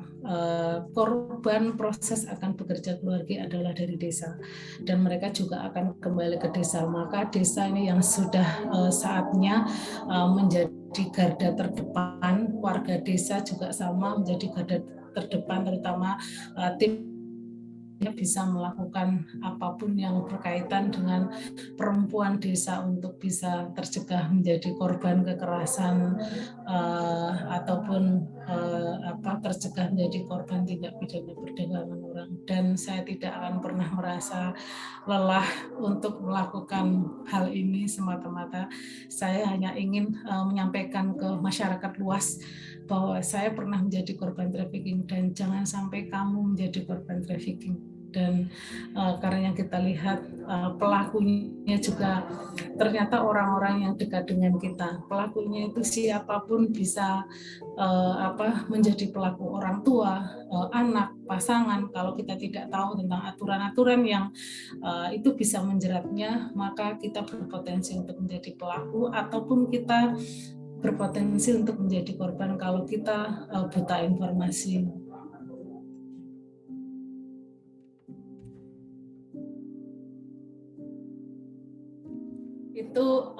korban proses akan bekerja keluarga adalah dari desa, dan mereka juga akan kembali ke desa. Maka desa ini yang sudah saatnya menjadi garda terdepan, warga desa juga sama menjadi garda terdepan, terutama tim bisa melakukan apapun yang berkaitan dengan perempuan desa untuk bisa tercegah menjadi korban kekerasan ataupun tercegah menjadi korban tindak pidana perdagangan orang. Dan saya tidak akan pernah merasa lelah untuk melakukan hal ini, semata-mata saya hanya ingin menyampaikan ke masyarakat luas bahwa saya pernah menjadi korban trafficking dan jangan sampai kamu menjadi korban trafficking. Dan karena yang kita lihat pelakunya juga ternyata orang-orang yang dekat dengan kita. Pelakunya itu siapapun bisa menjadi pelaku, orang tua, anak, pasangan. Kalau kita tidak tahu tentang aturan-aturan yang itu bisa menjeratnya, maka kita berpotensi untuk menjadi pelaku ataupun kita berpotensi untuk menjadi korban kalau kita buta informasi. Itu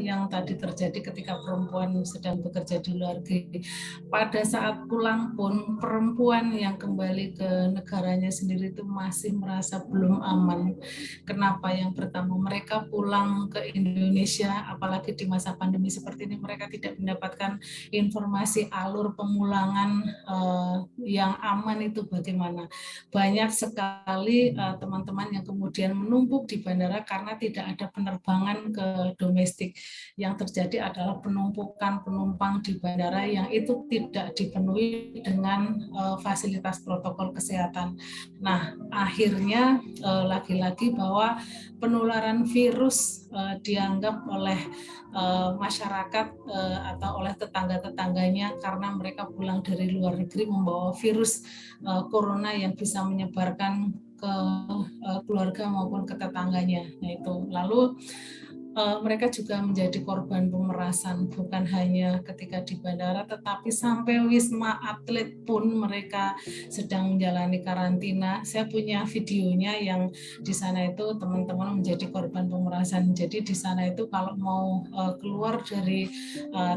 yang tadi terjadi ketika perempuan sedang bekerja di luar negeri. Pada saat pulang pun perempuan yang kembali ke negaranya sendiri itu masih merasa belum aman. Kenapa? Yang pertama, mereka pulang ke Indonesia, apalagi di masa pandemi seperti ini, mereka tidak mendapatkan informasi alur pemulangan yang aman itu bagaimana. Banyak sekali teman-teman yang kemudian menumpuk di bandara karena tidak ada penerbangan ke domestik. Yang terjadi adalah penumpukan penumpang di bandara yang itu tidak dipenuhi dengan fasilitas protokol kesehatan. Nah, akhirnya lagi-lagi bahwa penularan virus dianggap oleh masyarakat atau oleh tetangga-tetangganya karena mereka pulang dari luar negeri membawa virus corona yang bisa menyebarkan ke keluarga maupun ke tetangganya. Nah itu lalu mereka juga menjadi korban pemerasan, bukan hanya ketika di bandara, tetapi sampai Wisma Atlet pun mereka sedang menjalani karantina. Saya punya videonya yang di sana itu teman-teman menjadi korban pemerasan. Jadi di sana itu kalau mau keluar dari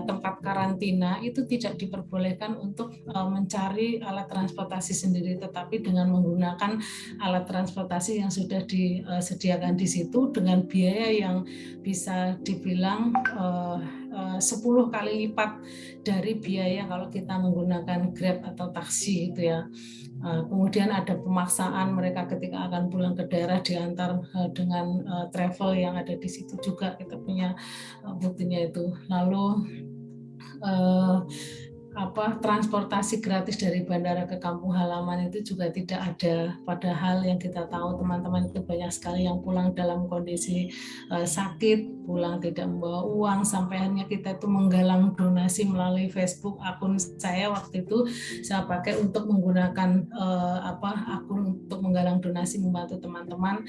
tempat karantina itu tidak diperbolehkan untuk mencari alat transportasi sendiri, tetapi dengan menggunakan alat transportasi yang sudah disediakan di situ dengan biaya yang bisa dibilang 10 kali lipat dari biaya kalau kita menggunakan Grab atau taksi itu ya. Kemudian ada pemaksaan mereka ketika akan pulang ke daerah diantar dengan travel yang ada di situ juga, kita punya buktinya itu. Lalu transportasi gratis dari bandara ke kampung halaman itu juga tidak ada. Padahal yang kita tahu teman-teman itu banyak sekali yang pulang dalam kondisi sakit, pulang tidak membawa uang, sampai hanya kita itu menggalang donasi melalui Facebook. Akun saya waktu itu saya pakai untuk menggunakan akun untuk menggalang donasi membantu teman-teman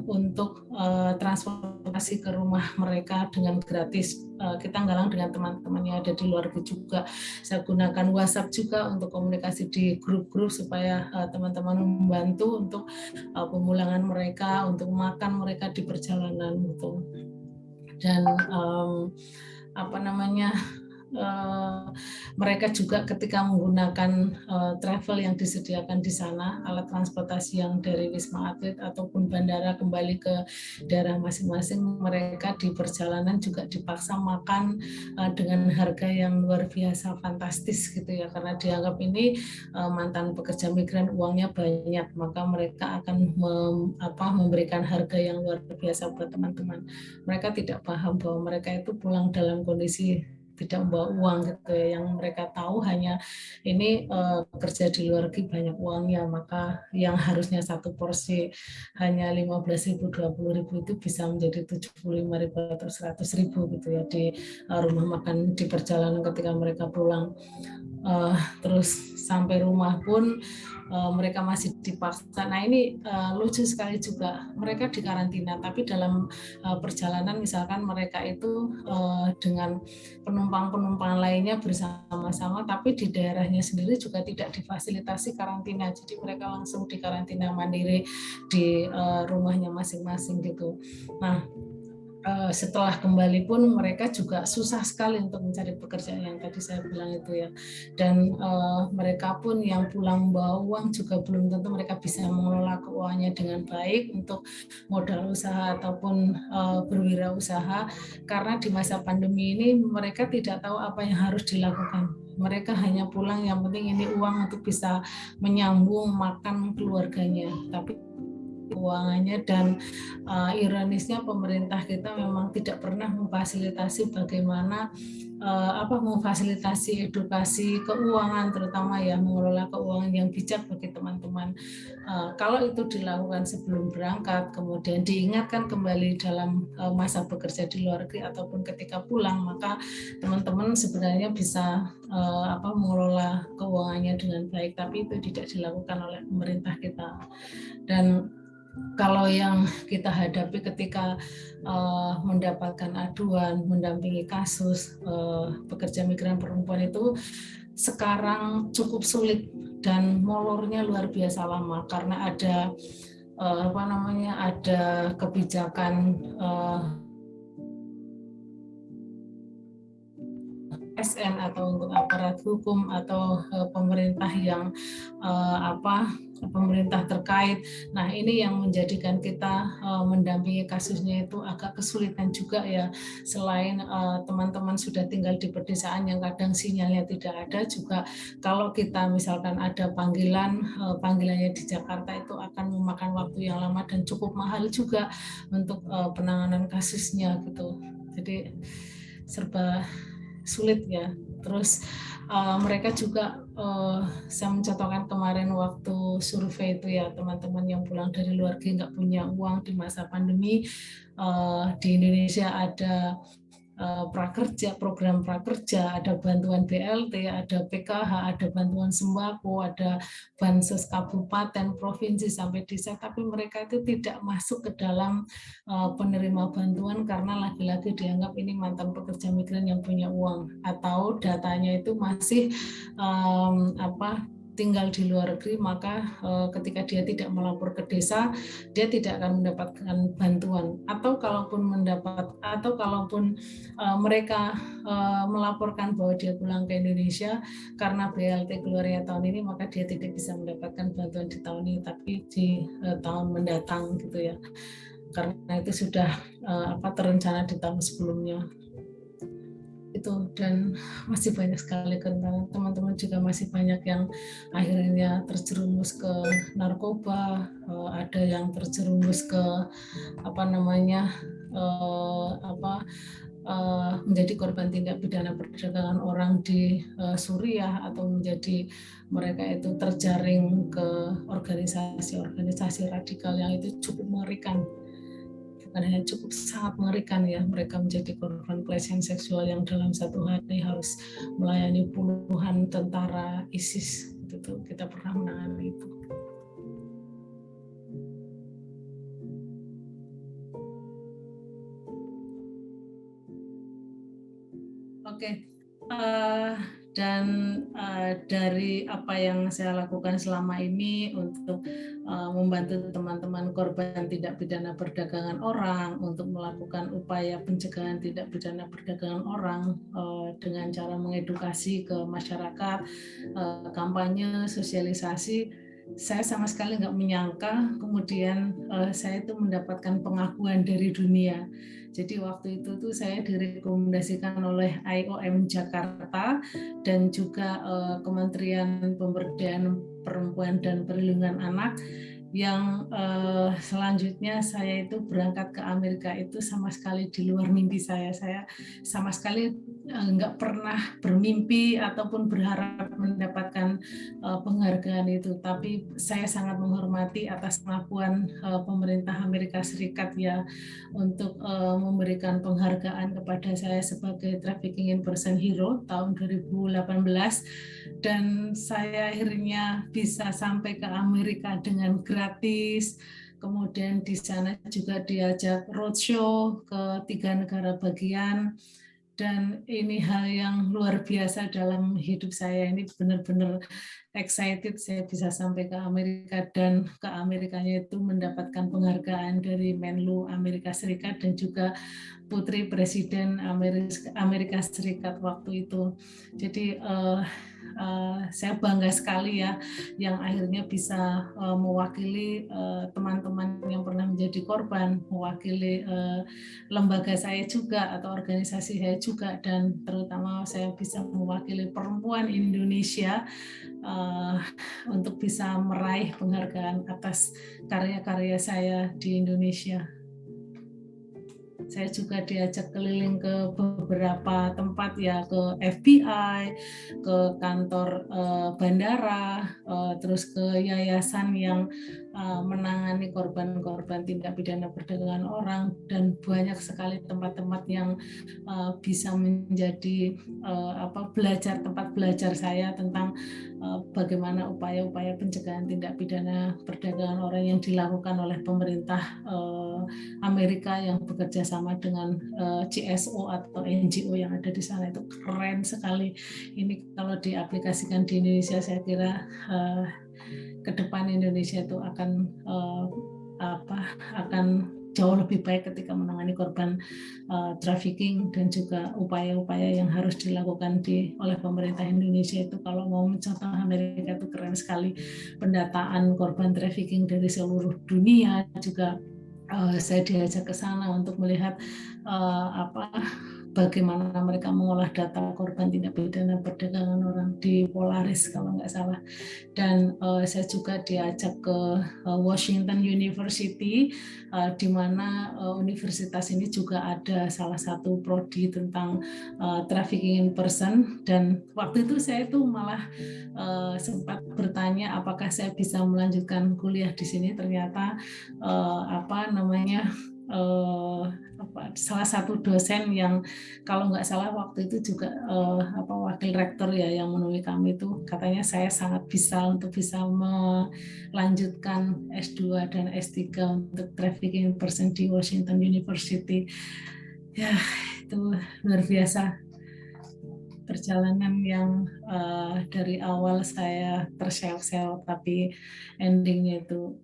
untuk transportasi ke rumah mereka dengan gratis. Kita galang dengan teman-teman yang ada di luar juga. Saya gunakan WhatsApp juga untuk komunikasi di grup-grup supaya teman-teman membantu untuk pemulangan mereka, untuk makan mereka di perjalanan gitu. Dan mereka juga ketika menggunakan travel yang disediakan di sana, alat transportasi yang dari Wisma Atlet ataupun bandara kembali ke daerah masing-masing, mereka di perjalanan juga dipaksa makan dengan harga yang luar biasa fantastis gitu ya, karena dianggap ini mantan pekerja migran uangnya banyak, maka mereka akan memberikan harga yang luar biasa buat teman-teman. Mereka tidak paham bahwa mereka itu pulang dalam kondisi tidak membawa uang gitu ya. Yang mereka tahu hanya ini kerja di luar negeri banyak uangnya, maka yang harusnya satu porsi hanya 15.000, 20.000 itu bisa menjadi 75.000 atau 100.000 gitu ya di rumah makan di perjalanan ketika mereka pulang. Terus sampai rumah pun mereka masih dipaksa. Nah ini lucu sekali juga, mereka dikarantina, tapi dalam perjalanan misalkan mereka itu dengan penumpang-penumpang lainnya bersama-sama, tapi di daerahnya sendiri juga tidak difasilitasi karantina, jadi mereka langsung dikarantina mandiri di rumahnya masing-masing gitu. Nah setelah kembali pun mereka juga susah sekali untuk mencari pekerjaan yang tadi saya bilang itu ya, dan mereka pun yang pulang bawa uang juga belum tentu mereka bisa mengelola keuangannya dengan baik untuk modal usaha ataupun berwirausaha, karena di masa pandemi ini mereka tidak tahu apa yang harus dilakukan. Mereka hanya pulang, yang penting ini uang untuk bisa menyambung makan keluarganya, tapi keuangannya. Dan ironisnya pemerintah kita memang tidak pernah memfasilitasi bagaimana memfasilitasi edukasi keuangan, terutama ya mengelola keuangan yang bijak bagi teman-teman. Kalau itu dilakukan sebelum berangkat, kemudian diingatkan kembali dalam masa bekerja di luar negeri ataupun ketika pulang, maka teman-teman sebenarnya bisa mengelola keuangannya dengan baik, tapi itu tidak dilakukan oleh pemerintah kita. Dan kalau yang kita hadapi ketika mendapatkan aduan, mendampingi kasus pekerja migran perempuan itu sekarang cukup sulit dan molornya luar biasa lama, karena ada ada kebijakan SN atau untuk aparat hukum atau pemerintah yang pemerintah terkait. Nah ini yang menjadikan kita mendampingi kasusnya itu agak kesulitan juga ya. Selain teman-teman sudah tinggal di pedesaan yang kadang sinyalnya tidak ada, juga kalau kita misalkan ada panggilannya di Jakarta itu akan memakan waktu yang lama dan cukup mahal juga untuk penanganan kasusnya gitu. Jadi serba sulit ya. Terus mereka juga saya mencontohkan kemarin waktu survei itu ya, teman-teman yang pulang dari luar negeri nggak punya uang di masa pandemi. Di Indonesia ada prakerja, program prakerja, ada bantuan BLT, ada PKH, ada bantuan sembako, ada bansos kabupaten, provinsi sampai desa, tapi mereka itu tidak masuk ke dalam penerima bantuan karena lagi-lagi dianggap ini mantan pekerja migran yang punya uang, atau datanya itu masih tinggal di luar negeri, maka ketika dia tidak melapor ke desa, dia tidak akan mendapatkan bantuan. Atau kalaupun mereka melaporkan bahwa dia pulang ke Indonesia karena BLT keluarnya tahun ini, maka dia tidak bisa mendapatkan bantuan di tahun ini, tapi di tahun mendatang gitu ya. Karena itu sudah terencana di tahun sebelumnya. Itu, dan masih banyak sekali kerentanan. Teman-teman juga masih banyak yang akhirnya terjerumus ke narkoba, ada yang terjerumus ke menjadi korban tindak pidana perdagangan orang di Suriah, atau menjadi mereka itu terjaring ke organisasi-organisasi radikal yang itu cukup mengerikan. Bukan hanya cukup, sangat mengerikan ya, mereka menjadi korban pelecehan seksual yang dalam satu hari harus melayani puluhan tentara ISIS. Itu kita pernah menangani itu. Oke. Dan dari apa yang saya lakukan selama ini untuk membantu teman-teman korban tindak pidana perdagangan orang, untuk melakukan upaya pencegahan tindak pidana perdagangan orang dengan cara mengedukasi ke masyarakat, kampanye, sosialisasi, saya sama sekali nggak menyangka kemudian saya itu mendapatkan pengakuan dari dunia. Jadi waktu itu tuh saya direkomendasikan oleh IOM Jakarta dan juga Kementerian Pemberdayaan Perempuan dan Perlindungan Anak, yang selanjutnya saya itu berangkat ke Amerika itu sama sekali di luar mimpi saya. Saya sama sekali nggak pernah bermimpi ataupun berharap mendapatkan penghargaan itu. Tapi saya sangat menghormati atas pengakuan pemerintah Amerika Serikat ya untuk memberikan penghargaan kepada saya sebagai Trafficking in Person Hero tahun 2018, dan saya akhirnya bisa sampai ke Amerika dengan gratis. Kemudian di sana juga diajak roadshow ke 3 negara bagian, dan ini hal yang luar biasa dalam hidup saya. Ini benar-benar excited saya bisa sampai ke Amerika, dan ke Amerikanya itu mendapatkan penghargaan dari Menlu Amerika Serikat dan juga Putri Presiden Amerika Serikat waktu itu. Jadi saya bangga sekali ya yang akhirnya bisa mewakili teman-teman yang pernah menjadi korban, mewakili lembaga saya juga atau organisasi saya juga, dan terutama saya bisa mewakili perempuan Indonesia untuk bisa meraih penghargaan atas karya-karya saya di Indonesia. Saya juga diajak keliling ke beberapa tempat ya, ke FBI, ke kantor bandara, terus ke yayasan yang menangani korban-korban tindak pidana perdagangan orang, dan banyak sekali tempat-tempat yang bisa menjadi tempat belajar saya tentang bagaimana upaya-upaya pencegahan tindak pidana perdagangan orang yang dilakukan oleh pemerintah Amerika yang bekerja sama dengan CSO atau NGO yang ada di sana. Itu keren sekali. Ini kalau diaplikasikan di Indonesia, saya kira ke depan Indonesia itu akan jauh lebih baik ketika menangani korban trafficking, dan juga upaya-upaya yang harus dilakukan oleh pemerintah Indonesia itu. Kalau mau mencontoh Amerika itu keren sekali, pendataan korban trafficking dari seluruh dunia juga. Saya diajak ke sana untuk melihat bagaimana mereka mengolah data korban tindak pidana perdagangan orang di Polaris kalau nggak salah. Dan saya juga diajak ke Washington University, di mana universitas ini juga ada salah satu prodi tentang trafficking in person, dan waktu itu saya itu malah sempat bertanya apakah saya bisa melanjutkan kuliah di sini. Ternyata salah satu dosen yang kalau nggak salah waktu itu juga wakil rektor ya yang menemui kami, itu katanya saya sangat bisa untuk bisa melanjutkan S2 dan S3 untuk trafficking person di Washington University. Ya, itu luar biasa perjalanan yang dari awal saya terseok-seok, tapi endingnya itu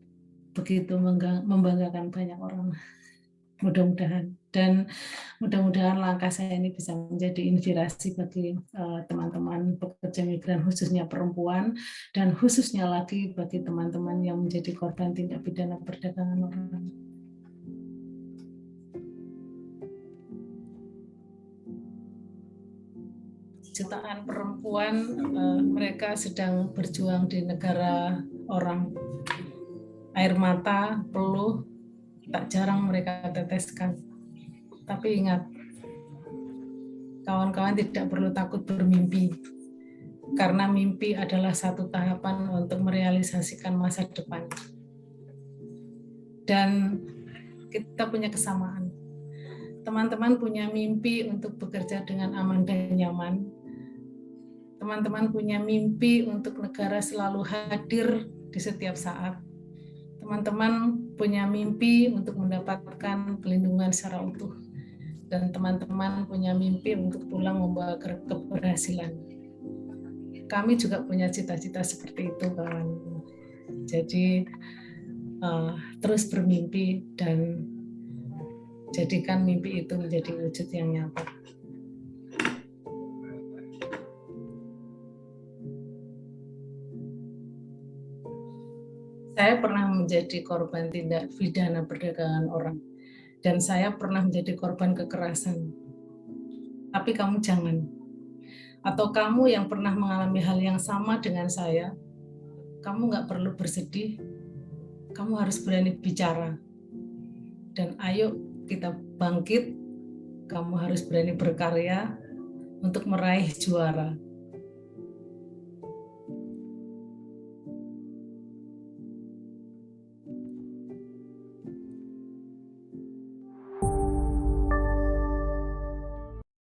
begitu membanggakan banyak orang. Mudah-mudahan langkah saya ini bisa menjadi inspirasi bagi teman-teman pekerja migran, khususnya perempuan, dan khususnya lagi bagi teman-teman yang menjadi korban tindak pidana perdagangan orang. Jutaan perempuan, mereka sedang berjuang di negara orang. Air mata, peluh, tak jarang mereka teteskan. Tapi ingat, kawan-kawan tidak perlu takut bermimpi, karena mimpi adalah satu tahapan untuk merealisasikan masa depan. Dan kita punya kesamaan. Teman-teman punya mimpi untuk bekerja dengan aman dan nyaman. Teman-teman punya mimpi untuk negara selalu hadir di setiap saat. Teman-teman punya mimpi untuk mendapatkan pelindungan secara utuh, dan teman-teman punya mimpi untuk pulang membawa keberhasilan. kami juga punya cita-cita seperti itu kan. Jadi terus bermimpi dan jadikan mimpi itu menjadi wujud yang nyata. Saya pernah menjadi korban tindak pidana perdagangan orang, dan saya pernah menjadi korban kekerasan. Tapi kamu jangan. Atau kamu yang pernah mengalami hal yang sama dengan saya, kamu nggak perlu bersedih, kamu harus berani bicara. Dan ayo kita bangkit, kamu harus berani berkarya untuk meraih juara.